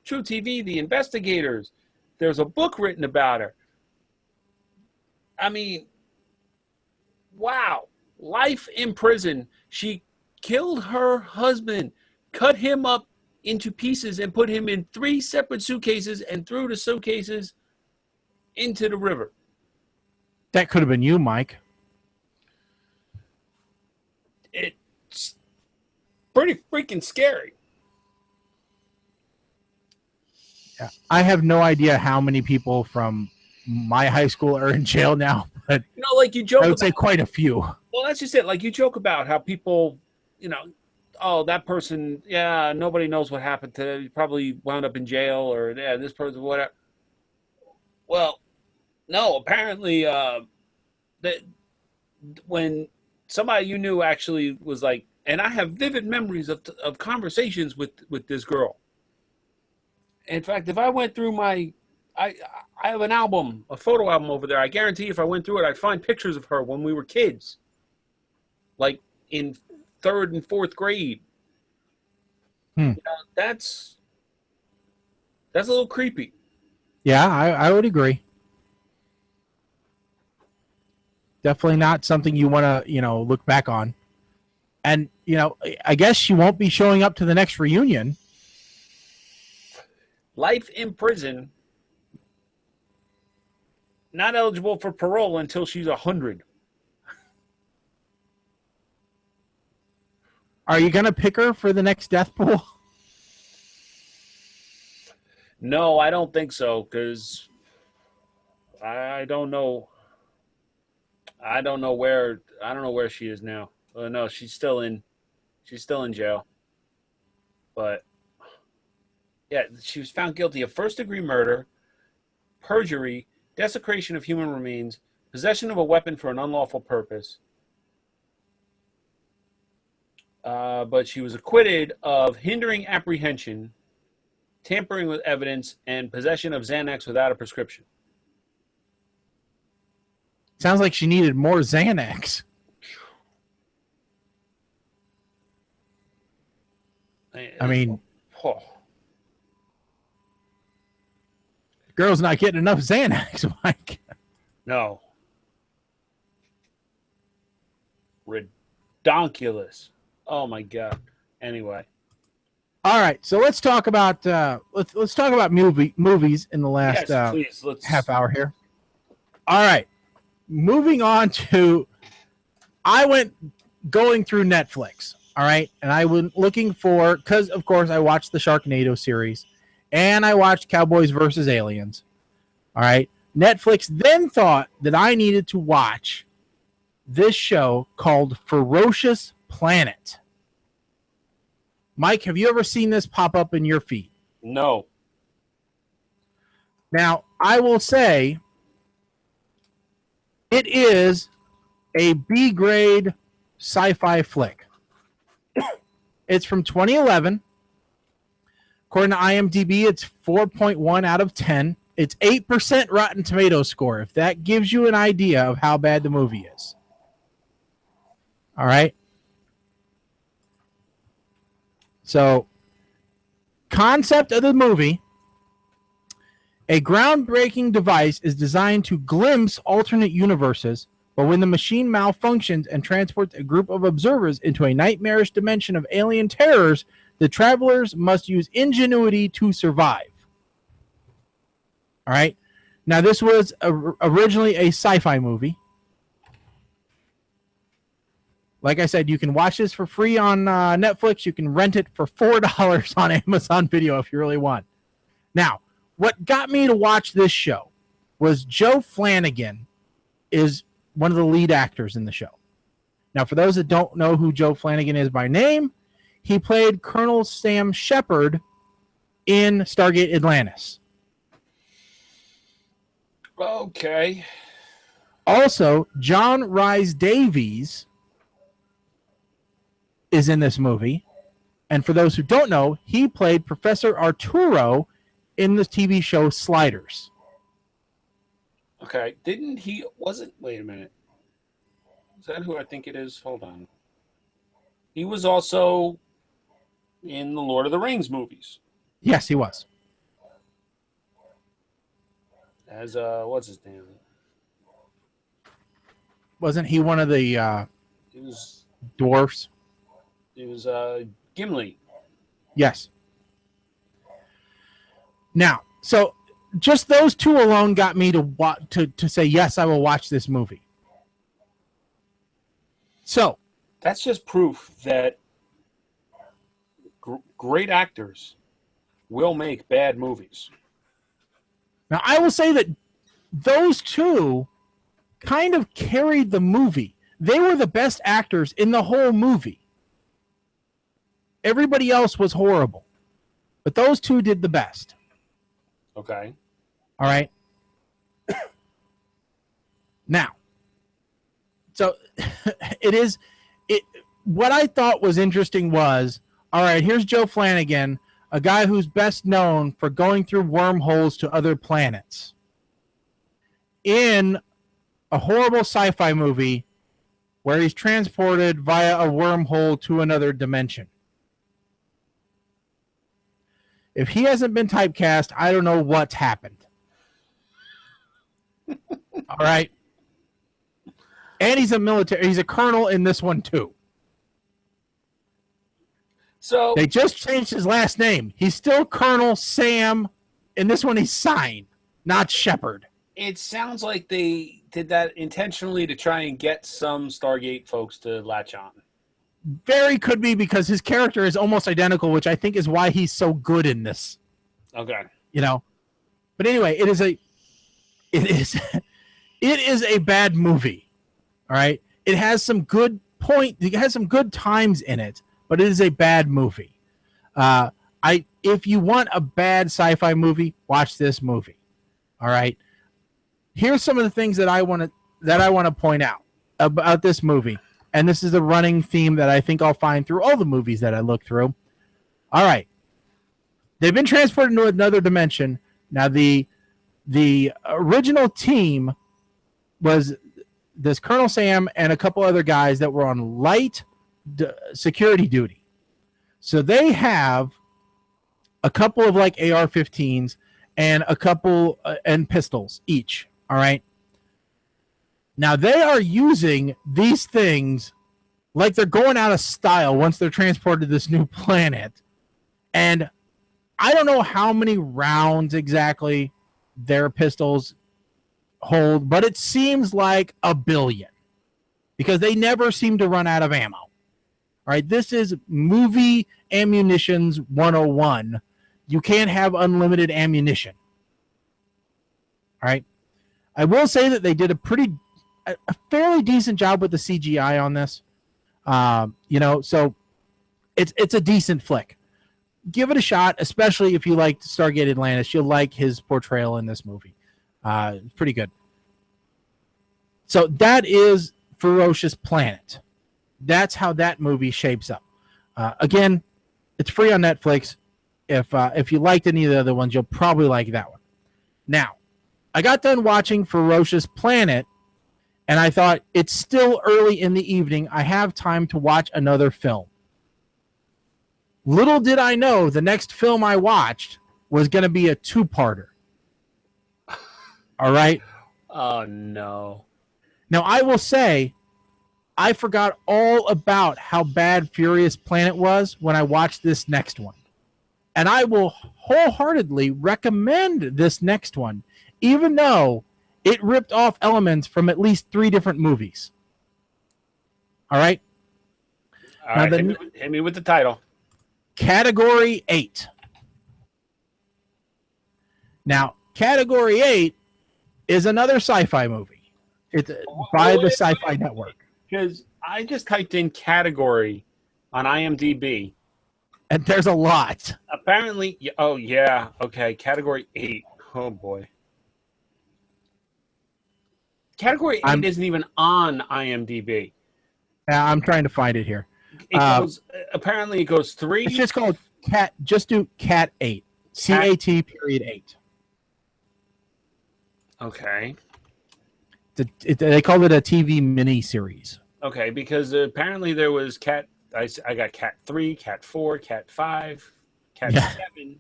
True TV, The Investigators. There's a book written about her. I mean, wow. Life in prison. She killed her husband, cut him up into pieces, and put him in 3 separate suitcases and threw the suitcases into the river. That could have been you, Mike. It's pretty freaking scary. Yeah. I have no idea how many people from my high school are in jail now, but you know, like you joke, I would say quite a few. Well, that's just it. Like you joke about how people, you know, oh, that person, yeah, nobody knows what happened to them. He probably wound up in jail, or yeah, this person, whatever. Well, no, apparently that when somebody you knew actually was like, and I have vivid memories of conversations with this girl. In fact, if I went through I have an album, a photo album over there. I guarantee if I went through it, I'd find pictures of her when we were kids, like in 3rd and 4th grade. You know, that's a little creepy. Yeah, I would agree. Definitely not something you want to, you know, look back on. And, you know, I guess she won't be showing up to the next reunion. Life in prison. Not eligible for parole until she's 100. Are you going to pick her for the next death pool? No, I don't think so, because I don't know. I don't know where she is now. No, she's still in jail. But yeah, she was found guilty of 1st-degree murder, perjury, desecration of human remains, possession of a weapon for an unlawful purpose. But she was acquitted of hindering apprehension, tampering with evidence, and possession of Xanax without a prescription. Sounds like she needed more Xanax. I mean, oh. Girl's not getting enough Xanax, Mike. No. Redonkulous. Oh my God. Anyway. All right, so let's talk about let's talk about movies in the last please. half hour here. All right, moving on to, I went going through Netflix. All right, and I went looking for, because of course I watched the Sharknado series, and I watched Cowboys versus Aliens. All right, Netflix then thought that I needed to watch this show called Ferocious Planet. Mike, have you ever seen this pop up in your feed? No. Now, I will say it is a B-grade sci-fi flick. It's from 2011. According to IMDb, it's 4.1 out of 10. It's 8% Rotten Tomatoes score, if that gives you an idea of how bad the movie is. All right. So, concept of the movie: a groundbreaking device is designed to glimpse alternate universes, but when the machine malfunctions and transports a group of observers into a nightmarish dimension of alien terrors, the travelers must use ingenuity to survive. All right. Now, this was originally a sci-fi movie. Like I said, you can watch this for free on Netflix. You can rent it for $4 on Amazon Video if you really want. Now, what got me to watch this show was Joe Flanagan is one of the lead actors in the show. Now, for those that don't know who Joe Flanagan is by name, he played Colonel Sam Shepard in Stargate Atlantis. Okay. Also, John Rhys Davies is in this movie. And for those who don't know, he played Professor Arturo in the TV show Sliders. Okay. Wait a minute. Is that who I think it is? Hold on. He was also in the Lord of the Rings movies. Yes, he was. As, what's his name? Wasn't he one of the He was dwarfs? It was Gimli. Yes. Now, so just those two alone got me to say, yes, I will watch this movie. So. That's just proof that great actors will make bad movies. Now, I will say that those two kind of carried the movie. They were the best actors in the whole movie. Everybody else was horrible, but those two did the best. Okay. All right. Now, so what I thought was interesting was, all right, here's Joe Flanagan, a guy who's best known for going through wormholes to other planets, in a horrible sci-fi movie where he's transported via a wormhole to another dimension. If he hasn't been typecast, I don't know what's happened. All right. And he's a colonel in this one too. So they just changed his last name. He's still Colonel Sam. In this one, he's Sign, not Shepard. It sounds like they did that intentionally to try and get some Stargate folks to latch on. Very could be, because his character is almost identical, which I think is why he's so good in this. Okay. You know, but anyway, it is a bad movie. All right. It has some good times in it, but it is a bad movie. If you want a bad sci-fi movie, watch this movie. All right. Here's some of the things that I want to point out about this movie. And this is a running theme that I think I'll find through all the movies that I look through. All right. They've been transported into another dimension. Now, the original team was this Colonel Sam and a couple other guys that were on light security duty. So they have a couple of like AR-15s and a couple and pistols each. All right. Now they are using these things like they're going out of style once they're transported to this new planet. And I don't know how many rounds exactly their pistols hold, but it seems like 1 billion because they never seem to run out of ammo. All right, this is movie ammunitions 101. You can't have unlimited ammunition. All right. I will say that they did a fairly decent job with the CGI on this. So it's a decent flick. Give it a shot, especially if you like Stargate Atlantis. You'll like his portrayal in this movie. It's pretty good. So that is Ferocious Planet. That's how that movie shapes up. Again, it's free on Netflix. If you liked any of the other ones, you'll probably like that one. Now, I got done watching Ferocious Planet, and I thought, it's still early in the evening. I have time to watch another film. Little did I know the next film I watched was going to be a 2-parter. All right? Oh, no. Now, I will say, I forgot all about how bad Furious Planet was when I watched this next one. And I will wholeheartedly recommend this next one, even though it ripped off elements from at least 3 different movies. All right? All right, hit me with the title. Category 8. Now, Category 8 is another sci-fi movie. It's by the Sci-Fi Network. Because I just typed in category on IMDb. And there's a lot. Apparently, oh, yeah. Okay, Category 8. Oh, boy. Category 8 isn't even on IMDb. I'm trying to find it here. Apparently, it goes 3. It's just called Cat. Just do Cat 8. CAT.8. Okay. They called it a TV mini series. Okay, because apparently there was Cat. I got Cat 3, Cat 4, Cat 5, Cat 7.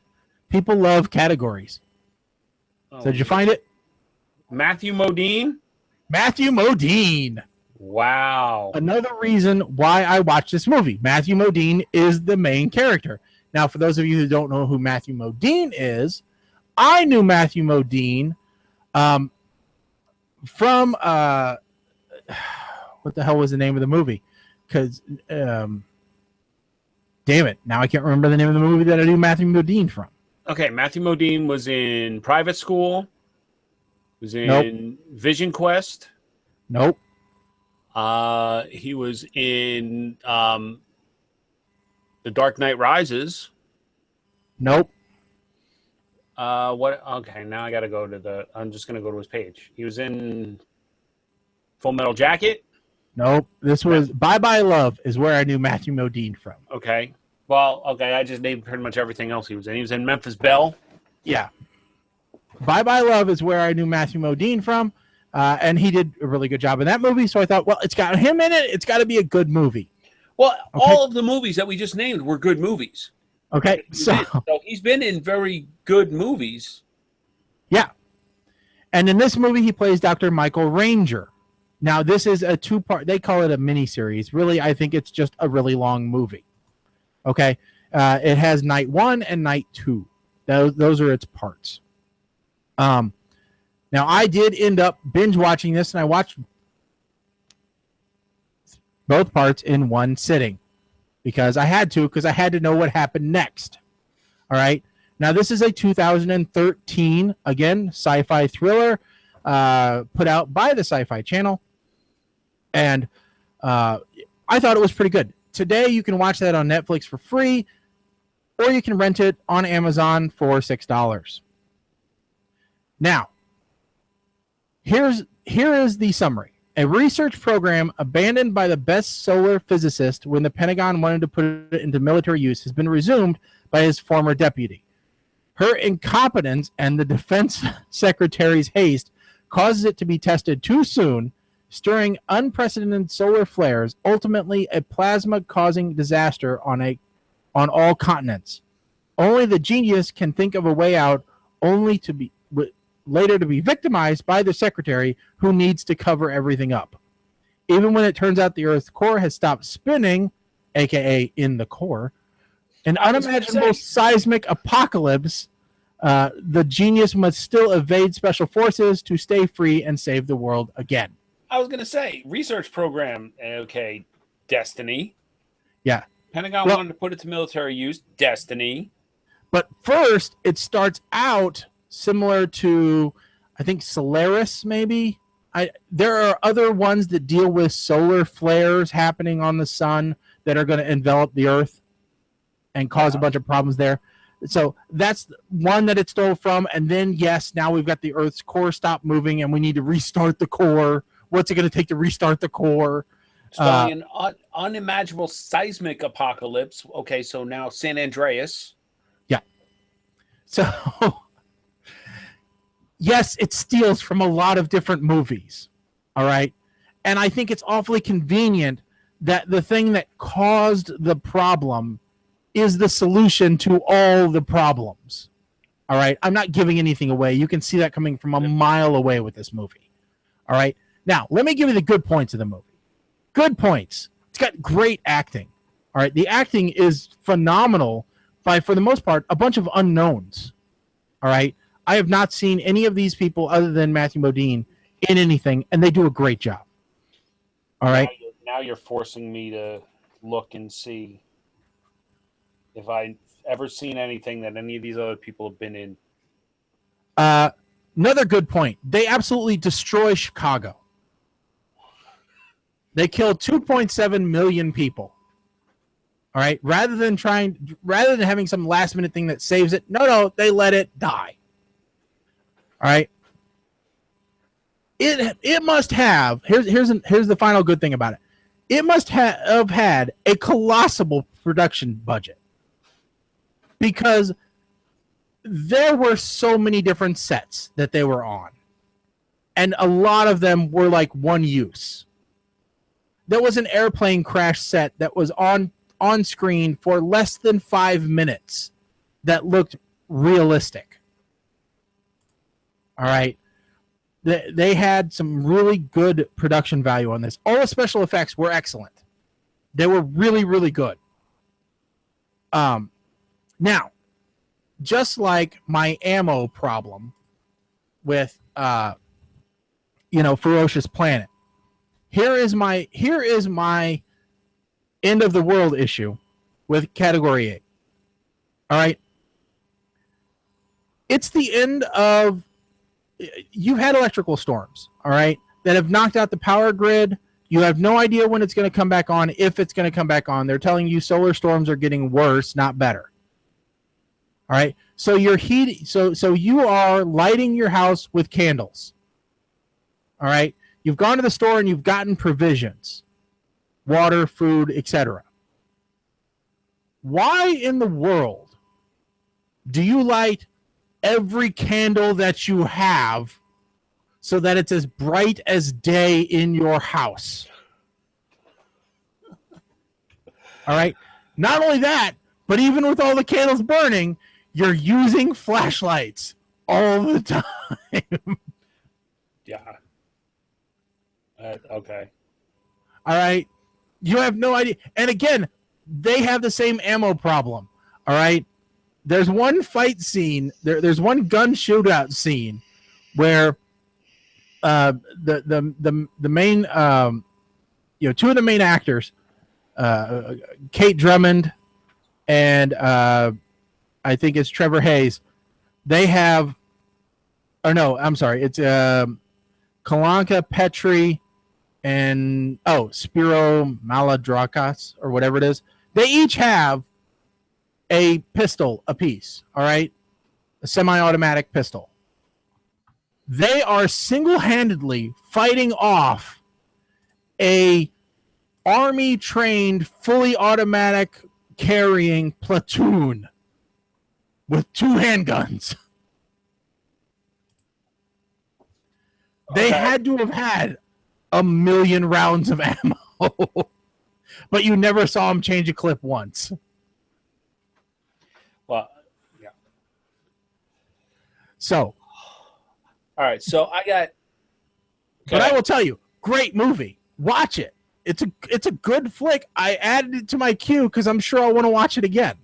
People love categories. Oh, so did you find it? Matthew Modine? Matthew Modine. Wow. Another reason why I watched this movie. Matthew Modine is the main character. Now, for those of you who don't know who Matthew Modine is, I knew Matthew Modine from what the hell was the name of the movie? Because, damn it, now I can't remember the name of the movie that I knew Matthew Modine from. Okay, Matthew Modine was in Private School. Was in Vision Quest. Nope. He was in The Dark Knight Rises. Nope. What? Okay, now I got to go to I'm just going to go to his page. He was in Full Metal Jacket. Nope. This was Bye Bye Love is where I knew Matthew Modine from. Okay. Well, okay, I just named pretty much everything else he was in. He was in Memphis Belle. Yeah. Bye Bye Love is where I knew Matthew Modine from. And he did a really good job in that movie. So I thought, well, it's got him in it. It's got to be a good movie. Well, all of the movies that we just named were good movies. Okay. So he's been in very good movies. Yeah. And in this movie, he plays Dr. Michael Ranger. Now, this is a 2-part. They call it a miniseries. Really, I think it's just a really long movie. Okay. It has night 1 and night 2. Those are its parts. Now, I did end up binge watching this, and I watched both parts in one sitting because I had to know what happened next. All right. Now, this is a 2013, again, sci-fi thriller put out by the Sci-Fi Channel. And I thought it was pretty good. Today, you can watch that on Netflix for free, or you can rent it on Amazon for $6. Now, here is the summary. A research program abandoned by the best solar physicist when the Pentagon wanted to put it into military use has been resumed by his former deputy. Her incompetence and the defense secretary's haste causes it to be tested too soon, stirring unprecedented solar flares, ultimately a plasma-causing disaster on a on all continents. Only the genius can think of a way out, only to be later to be victimized by the secretary who needs to cover everything up. Even when it turns out the Earth's core has stopped spinning, aka in the core, an unimaginable seismic apocalypse, the genius must still evade special forces to stay free and save the world again. I was going to say, research program, okay, Destiny. Yeah. Pentagon wanted to put it to military use, Destiny. But first, it starts out similar to, I think, Solaris, maybe. There are other ones that deal with solar flares happening on the sun that are going to envelop the Earth and cause a bunch of problems there. So that's one that it stole from. And then, yes, now we've got the Earth's core stop moving and we need to restart the core. What's it going to take to restart the core? Starting an unimaginable seismic apocalypse. Okay, so now San Andreas. Yeah. So, yes, it steals from a lot of different movies. All right. And I think it's awfully convenient that the thing that caused the problem is the solution to all the problems. All right. I'm not giving anything away. You can see that coming from a mile away with this movie. All right. Now, let me give you the good points of the movie. Good points. It's got great acting. All right. The acting is phenomenal by, for the most part, a bunch of unknowns. All right. I have not seen any of these people other than Matthew Modine in anything, and they do a great job. All right. Now you're forcing me to look and see if I've ever seen anything that any of these other people have been in. Another good point. They absolutely destroy Chicago. They killed 2.7 million people. All right. Rather than having some last minute thing that saves it. No, they let it die. All right. It must have, here's the final good thing about it. It must have had a colossal production budget because there were so many different sets that they were on. And a lot of them were like one use. There was an airplane crash set that was on screen for less than 5 minutes that looked realistic. All right. They had some really good production value on this. All the special effects were excellent. They were really, really good. Now, just like my ammo problem with, Ferocious Planet, here is my end of the world issue with Category 8. All right. It's the end of, you've had electrical storms, all right, that have knocked out the power grid. You have no idea when it's going to come back on, if it's going to come back on. They're telling you solar storms are getting worse, not better. All right. So you're heating, so you are lighting your house with candles. All right. You've gone to the store and you've gotten provisions, water, food, etc. Why in the world do you light every candle that you have so that it's as bright as day in your house? All right. Not only that, but even with all the candles burning, you're using flashlights all the time. Yeah. Okay. All right. You have no idea. And again, they have the same ammo problem. All right. There's one fight scene. There's one gun shootout scene where the main two of the main actors, Kate Drummond and I think it's Trevor Hayes. They have, or no, I'm sorry, it's Kalanka Petri and Spiro Maladrakis or whatever it is. They each have a pistol apiece, all right? A semi-automatic pistol. They are single-handedly fighting off a Army-trained, fully automatic carrying platoon with 2 handguns. They had to have had 1 million rounds of ammo, but you never saw them change a clip once. So, all right. So I got. but I will tell you, great movie. Watch it. It's a good flick. I added it to my queue because I'm sure I'll want to watch it again.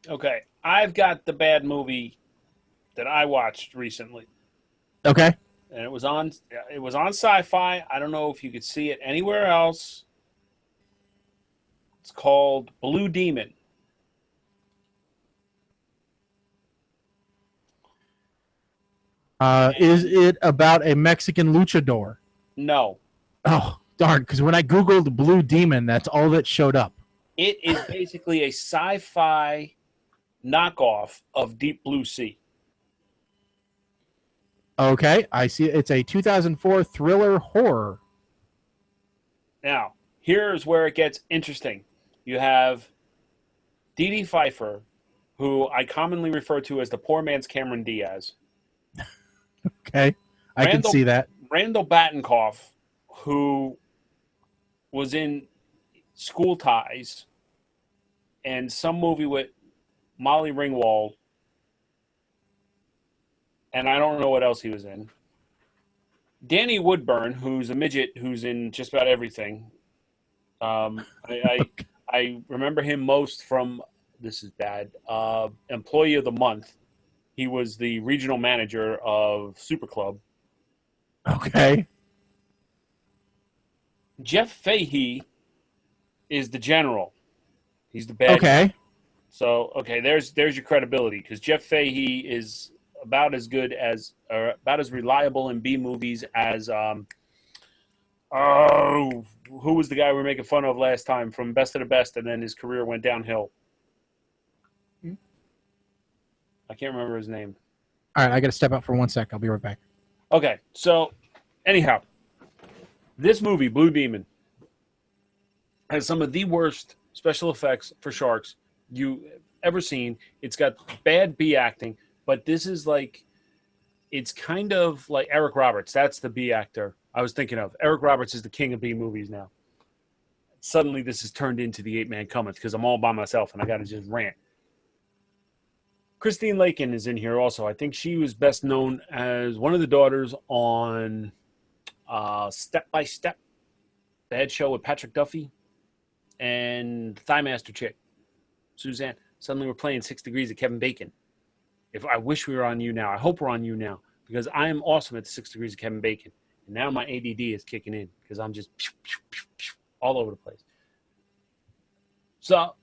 Okay, I've got the bad movie that I watched recently. Okay. And it was on Sci-Fi. I don't know if you could see it anywhere else. It's called Blue Demon. Is it about a Mexican luchador? No. Oh, darn, because when I Googled Blue Demon, that's all that showed up. It is basically a sci-fi knockoff of Deep Blue Sea. Okay, I see. It's a 2004 thriller horror. Now, here's where it gets interesting. You have Dee Dee Pfeiffer, who I commonly refer to as the poor man's Cameron Diaz. Okay, I can see that. Randall Batinkoff, who was in School Ties and some movie with Molly Ringwald, and I don't know what else he was in. Danny Woodburn, who's a midget who's in just about everything. I remember him most from, this is bad, Employee of the Month. He was the regional manager of Super Club. Okay. Jeff Fahey is the general. He's the bad guy. So, okay, there's your credibility, because Jeff Fahey is about as good as, or about as reliable in B movies as, who was the guy we were making fun of last time from Best of the Best, and then his career went downhill? I can't remember his name. All right, I got to step out for 1 sec. I'll be right back. Okay, so anyhow, this movie, Blue Demon, has some of the worst special effects for sharks you ever seen. It's got bad B acting, but this is like, it's kind of like Eric Roberts. That's the B actor I was thinking of. Eric Roberts is the king of B movies now. Suddenly this has turned into the 8-Man Cummins because I'm all by myself and I got to just rant. Christine Lakin is in here also. I think she was best known as one of the daughters on Step by Step, the head show with Patrick Duffy, and Thigh Master chick, Suzanne. Suddenly we're playing 6 Degrees of Kevin Bacon. I wish we were on You Now. I hope we're on You Now, because I am awesome at the 6 Degrees of Kevin Bacon. And now my ADD is kicking in because I'm just all over the place. So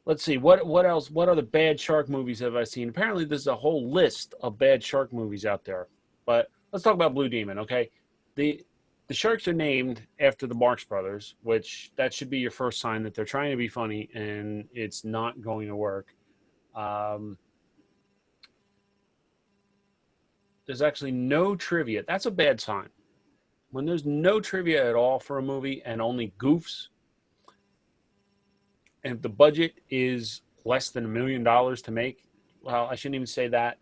let's see, what else? What other bad shark movies have I seen? Apparently, there's a whole list of bad shark movies out there. But let's talk about Blue Demon, okay? The sharks are named after the Marx Brothers, which that should be your first sign that they're trying to be funny and it's not going to work. There's actually no trivia. That's a bad sign. When there's no trivia at all for a movie and only goofs, and if the budget is less than $1 million to make, well, I shouldn't even say that,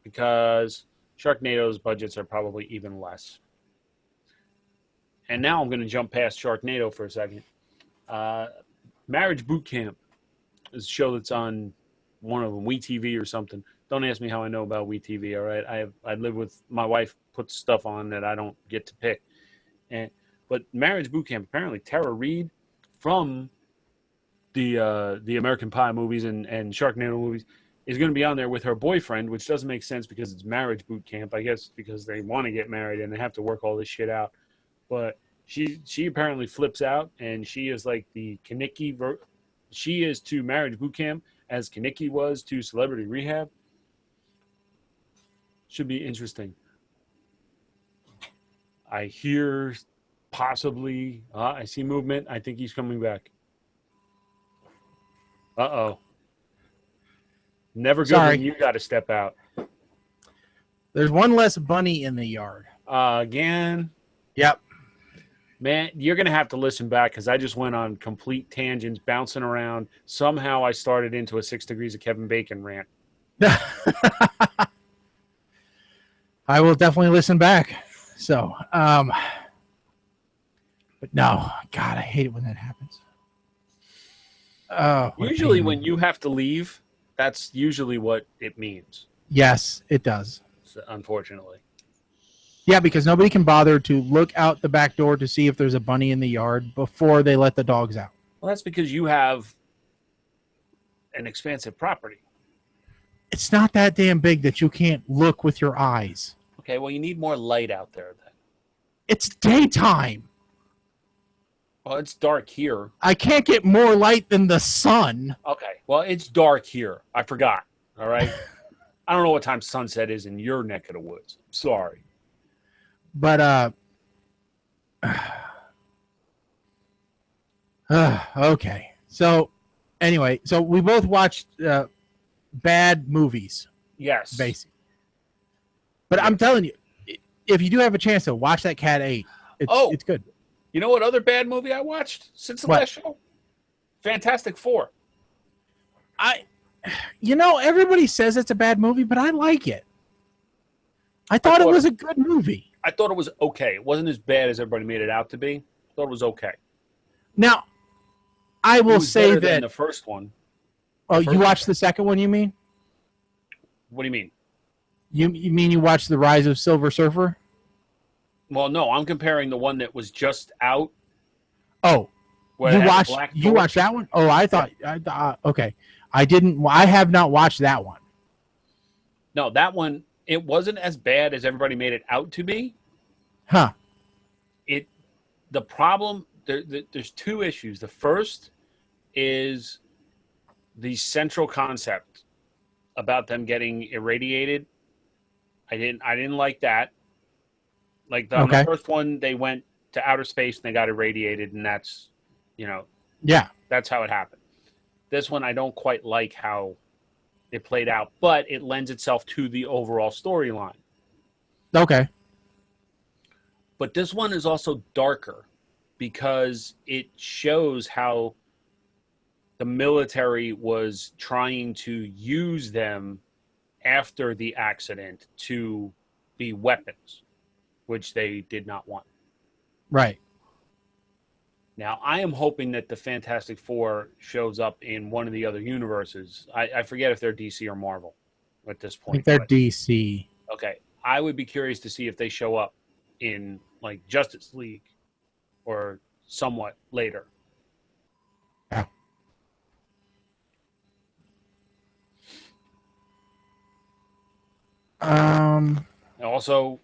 because Sharknado's budgets are probably even less. And now I'm going to jump past Sharknado for a second. Marriage Boot Camp is a show that's on one of them, WeTV or something. Don't ask me how I know about WeTV, all right? I live with my wife, puts stuff on that I don't get to pick. But Marriage Boot Camp, apparently Tara Reid from the American Pie movies and Sharknado movies is going to be on there with her boyfriend, which doesn't make sense because it's Marriage Boot Camp, I guess, because they want to get married and they have to work all this shit out. But she apparently flips out, and she is like the Kaneki. She is to Marriage Boot Camp as Kaneki was to Celebrity Rehab. Should be interesting. I hear possibly. I see movement. I think he's coming back. Uh-oh. Never good when you got to step out. There's one less bunny in the yard. Again? Yep. Man, you're going to have to listen back because I just went on complete tangents, bouncing around. Somehow I started into a 6 Degrees of Kevin Bacon rant. I will definitely listen back. So, but no, God, I hate it when that happens. Oh, usually when you have to leave, That's usually what it means, Yes, it does. unfortunately. Yeah, because nobody can bother to look out the back door to see if there's a bunny in the yard before they let the dogs out. Well, that's because you have an expansive property. It's not that damn big that you can't look with your eyes. Okay, well, you need more light out there then. It's daytime. Well, it's dark here. I can't get more light than the sun. Okay, well, it's dark here. I forgot, all right? I don't know what time sunset is in your neck of the woods. Sorry. But, okay. So, anyway, so we both watched bad movies. Yes. Basically. But I'm telling you, if you do have a chance to watch that Cat 8, it's good. You know what other bad movie I watched since the last show? Fantastic Four. Everybody says it's a bad movie, but I like it. I thought it was a good movie. I thought it was okay. It wasn't as bad as everybody made it out to be. I thought it was okay. Now, I will say better that than the first one. Oh, you watched the second one, you mean? What do you mean? You mean you watched The Rise of Silver Surfer? Well, no, I'm comparing the one that was just out. Oh, you watched that one? Oh, I thought okay. I have not watched that one. No, that one, it wasn't as bad as everybody made it out to be. Huh. The problem, there's two issues. The first is the central concept about them getting irradiated. I didn't like that. Like on the first one, they went to outer space and they got irradiated, and that's, that's how it happened. This one, I don't quite like how it played out, but it lends itself to the overall storyline. Okay. But this one is also darker because it shows how the military was trying to use them after the accident to be weapons, which they did not want. Right. Now, I am hoping that the Fantastic Four shows up in one of the other universes. I forget if they're DC or Marvel at this point. I think they're DC. Okay. I would be curious to see if they show up in, like, Justice League or somewhat later. Yeah. Also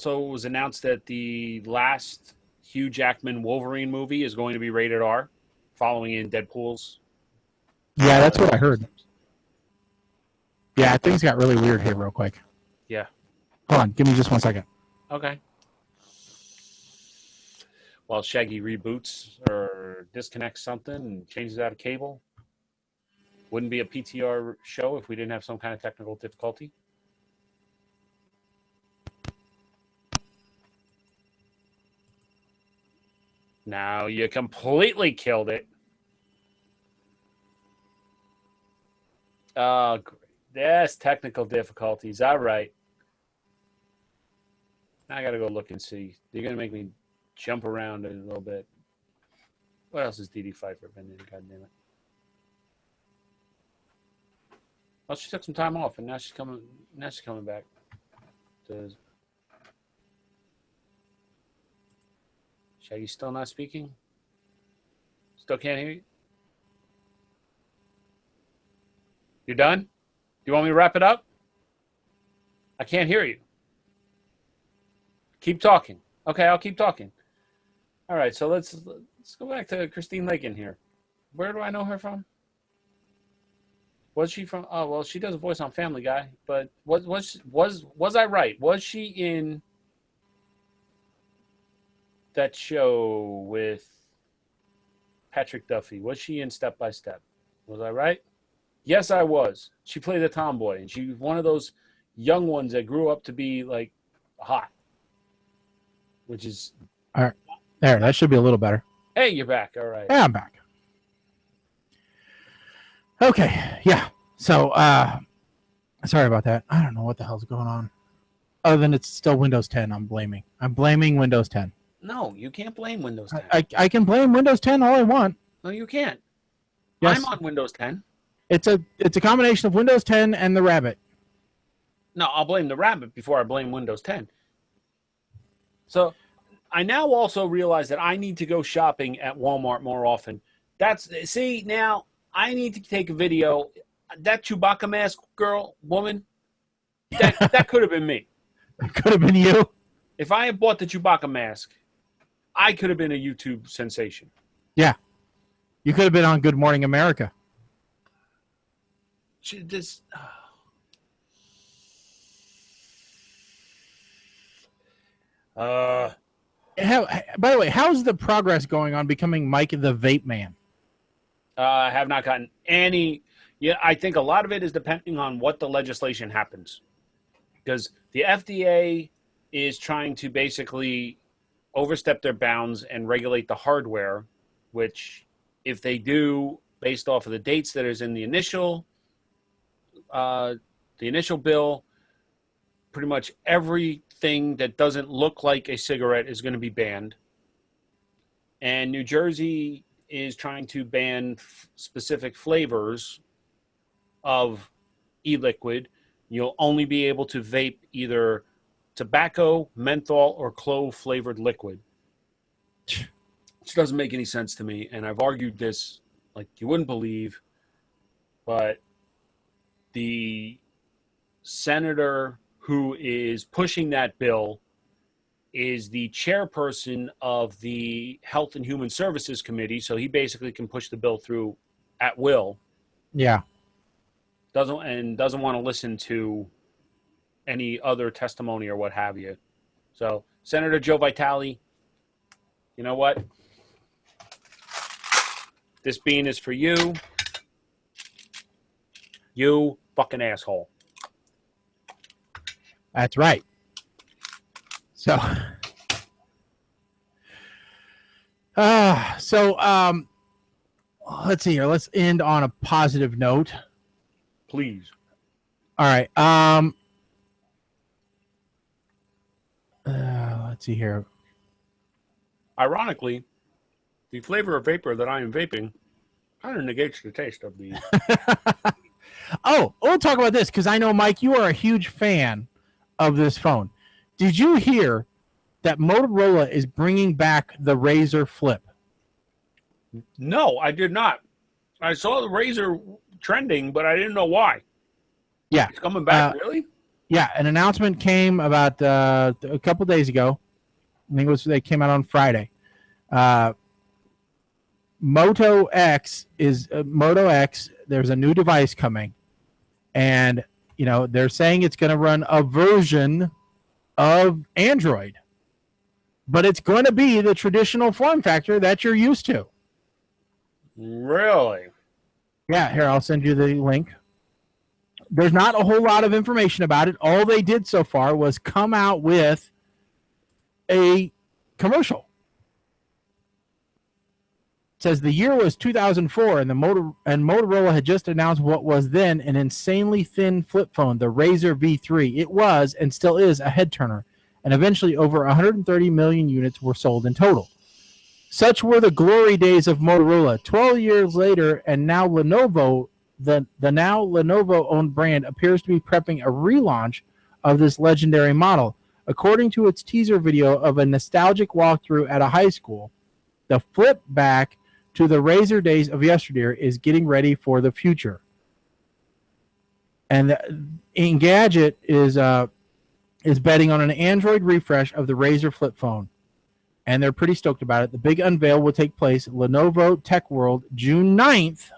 was announced that the last Hugh Jackman Wolverine movie is going to be rated R, following in Deadpool's. Yeah, that's what I heard. Yeah, things got really weird here real quick. Yeah. Hold on, give me just 1 second. Okay. While Shaggy reboots or disconnects something and changes out a cable. Wouldn't be a PTR show if we didn't have some kind of technical difficulty. Now you completely killed it. Oh, great. Yes, technical difficulties. All right. Now I got to go look and see. You're going to make me jump around a little bit. What else has DD Pfeiffer been in? God damn it. Well, she took some time off, and now she's coming back. Shaggy's still not speaking? Still can't hear you? You done? Do you want me to wrap it up? I can't hear you. Keep talking. Okay, I'll keep talking. All right, so let's go back to Christine Lakin here. Where do I know her from? Was she from? Oh, well, she does a voice on Family Guy, but was I right? Was she in that show with Patrick Duffy? Was she in Step by Step? Was I right? Yes, I was. She played a tomboy, and she was one of those young ones that grew up to be like hot, which is all right. There, that should be a little better. Hey, you're back. All right. Yeah, I'm back. Okay, yeah. So, sorry about that. I don't know what the hell's going on. Other than it's still Windows 10, I'm blaming. I'm blaming Windows 10. No, you can't blame Windows 10. I can blame Windows 10 all I want. No, you can't. Yes. I'm on Windows 10. It's a combination of Windows 10 and the rabbit. No, I'll blame the rabbit before I blame Windows 10. So I now also realize that I need to go shopping at Walmart more often. Now I need to take a video. That Chewbacca mask woman, that could have been me. It could have been you. If I had bought the Chewbacca mask, I could have been a YouTube sensation. Yeah. You could have been on Good Morning America. This... By the way, how's the progress going on becoming Mike the Vape Man? I have not gotten any. Yeah, I think a lot of it is depending on what the legislation happens, because the FDA is trying to basically overstep their bounds and regulate the hardware, which, if they do, based off of the dates that is in the initial bill, pretty much everything that doesn't look like a cigarette is going to be banned. And New Jersey is trying to ban specific flavors of e-liquid. You'll only be able to vape either tobacco, menthol, or clove-flavored liquid. Which doesn't make any sense to me, and I've argued this like you wouldn't believe, but the senator who is pushing that bill is the chairperson of the Health and Human Services Committee, so he basically can push the bill through at will. Yeah. Doesn't want to listen to any other testimony or what have you. So, Senator Joe Vitale, you know what? This bean is for you. You fucking asshole. That's right. So, let's see here. Let's end on a positive note. Please. All right. Let's see here. Ironically, the flavor of vapor that I am vaping kind of negates the taste of the... We'll talk about this because I know, Mike, you are a huge fan of this phone. Did you hear that Motorola is bringing back the Razr Flip? No, I did not. I saw the Razr trending, but I didn't know why. Yeah. It's coming back, really? Yeah, an announcement came about a couple days ago. I think they came out on Friday. Moto X. There's a new device coming, and they're saying it's going to run a version of Android, but it's going to be the traditional form factor that you're used to. Really? Yeah. Here, I'll send you the link. There's not a whole lot of information about it. All they did so far was come out with a commercial. It says the year was 2004, and Motorola had just announced what was then an insanely thin flip phone, the Razr V3. It was and still is a head turner, and eventually over 130 million units were sold in total. Such were the glory days of Motorola. 12 years later, and now Lenovo, the now Lenovo-owned brand, appears to be prepping a relaunch of this legendary model. According to its teaser video of a nostalgic walkthrough at a high school, the flip back to the Razr days of yesteryear is getting ready for the future. And Engadget is betting on an Android refresh of the Razr flip phone, and they're pretty stoked about it. The big unveil will take place at Lenovo Tech World June 9th,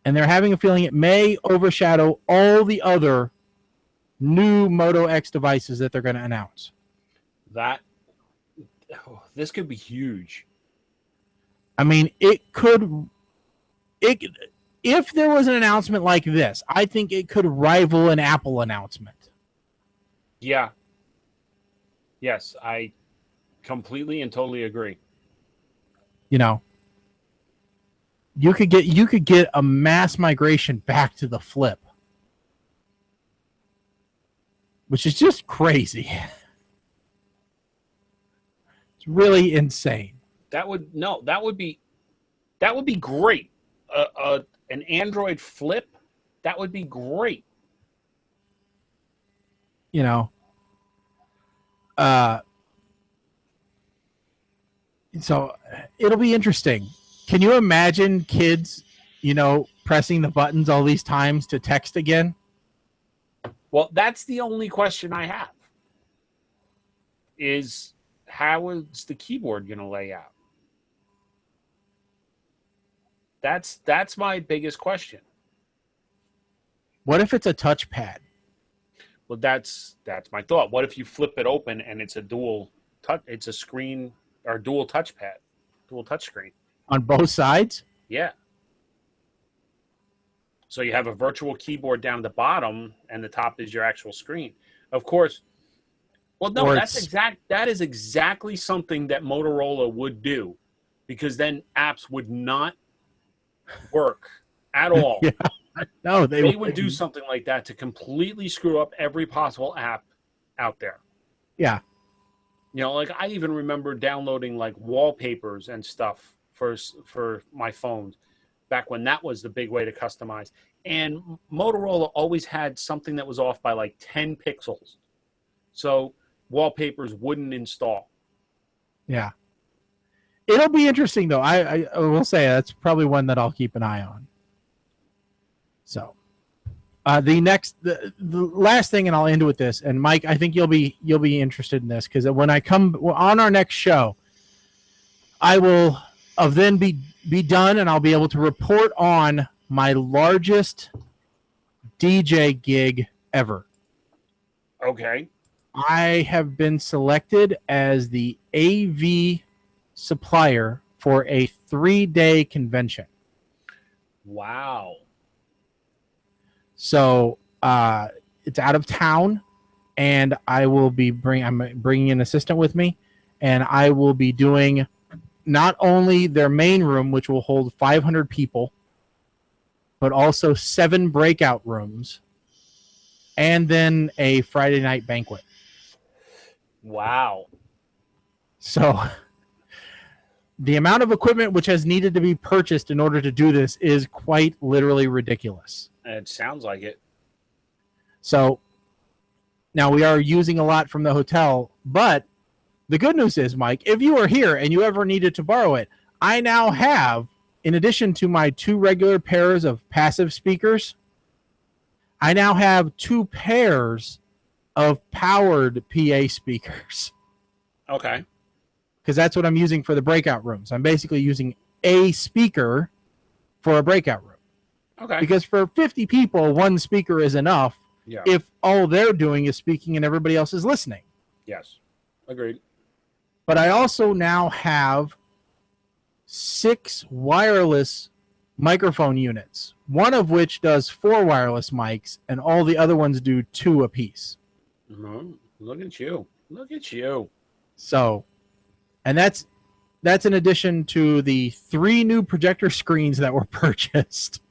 and they're having a feeling it may overshadow all the other new Moto X devices that they're going to announce. This could be huge. I mean, if there was an announcement like this, I think it could rival an Apple announcement. Yeah. Yes, I completely and totally agree. You could get a mass migration back to the flip, which is just crazy. It's really insane. That would be great. an Android Flip, that would be great. You know, so it'll be interesting. Can you imagine kids, you know, pressing the buttons all these times to text again? Well, that's the only question I have. Is how is the keyboard going to lay out? That's my biggest question. What if it's a touchpad? Well, that's my thought. What if you flip it open and it's a dual touch? It's a screen or dual touchpad, dual touch screen On both sides? Yeah. So you have a virtual keyboard down at the bottom, and the top is your actual screen. Of course. Well, no, that is exactly something that Motorola would do, because then apps would not work at all. Yeah. No, they would do something like that to completely screw up every possible app out there. Yeah. You know, like I even remember downloading like wallpapers and stuff for my phones back when that was the big way to customize. And Motorola always had something that was off by like 10 pixels. So wallpapers wouldn't install. Yeah. It'll be interesting, though. I will say that's probably one that I'll keep an eye on. So, the last thing, and I'll end with this. And Mike, I think you'll be interested in this, because when I come on our next show, I will then be done, and I'll be able to report on my largest DJ gig ever. Okay. I have been selected as the AV supplier for a 3-day convention. Wow. So it's out of town, and I will be I'm bringing an assistant with me, and I will be doing not only their main room, which will hold 500 people, but also 7 breakout rooms, and then a Friday night banquet. Wow. So the amount of equipment which has needed to be purchased in order to do this is quite literally ridiculous. It sounds like it. So now we are using a lot from the hotel, but the good news is, Mike, if you are here and you ever needed to borrow it, I now have, in addition to my 2 regular pairs of passive speakers, I now have 2 pairs of powered PA speakers. Okay. Because that's what I'm using for the breakout rooms. I'm basically using a speaker for a breakout room. Okay. Because for 50 people, 1 speaker is enough if all they're doing is speaking and everybody else is listening. Yes. Agreed. But I also now have 6 wireless microphone units, one of which does 4 wireless mics, and all the other ones do 2 apiece. Look at you. Look at you. So, and that's in addition to the 3 new projector screens that were purchased.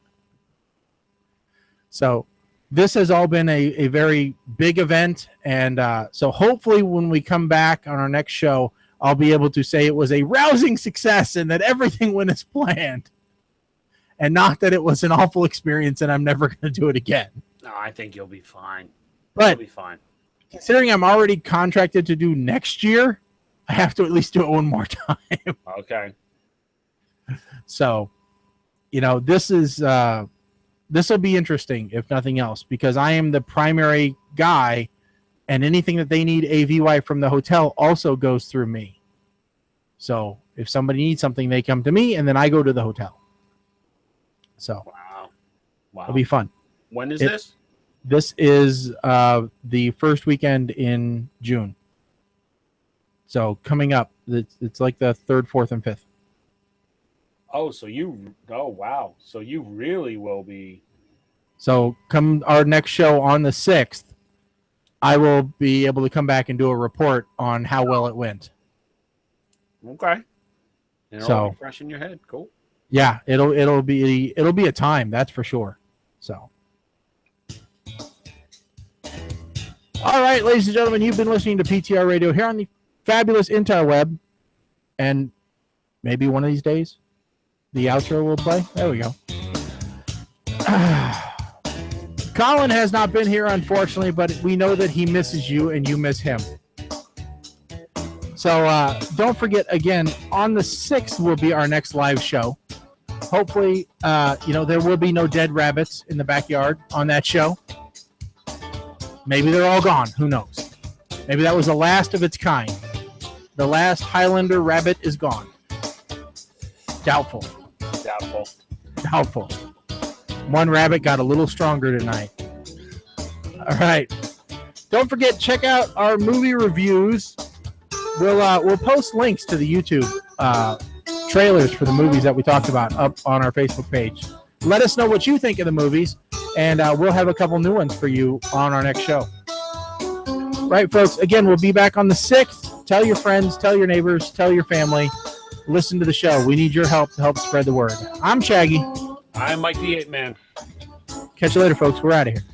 So this has all been a very big event. And so hopefully when we come back on our next show, I'll be able to say it was a rousing success and that everything went as planned. And not that it was an awful experience and I'm never going to do it again. No, I think you'll be fine. But you'll be fine. Considering I'm already contracted to do next year, I have to at least do it one more time. Okay. So, you know, this will be interesting, if nothing else, because I am the primary guy, and anything that they need AV-wise from the hotel also goes through me. So if somebody needs something, they come to me, and then I go to the hotel. So Wow. It'll be fun. When is this? This is the first weekend in June. So coming up, it's like the 3rd, 4th, and 5th. Oh, wow. So you really will be. So come our next show on the 6th, I will be able to come back and do a report on how well it went. Okay. And it'll be fresh in your head. Cool. Yeah, it'll be a time, that's for sure. So. All right, ladies and gentlemen, you've been listening to PTR Radio here on the fabulous interweb, and maybe one of these days the outro will play. There we go. Colin has not been here, unfortunately, but we know that he misses you and you miss him. So don't forget, again, on the 6th will be our next live show. Hopefully, there will be no dead rabbits in the backyard on that show. Maybe they're all gone. Who knows? Maybe that was the last of its kind. The last Highlander rabbit is gone. Doubtful. One rabbit got a little stronger tonight. All right. Don't forget, check out our movie reviews. We'll post links to the YouTube trailers for the movies that we talked about up on our Facebook page. Let us know what you think of the movies, and we'll have a couple new ones for you on our next show. Right, folks? Again, we'll be back on the 6th. Tell your friends, tell your neighbors, tell your family. Listen to the show. We need your help to help spread the word. I'm Shaggy. I'm Mike the Ape Man. Catch you later, folks. We're out of here.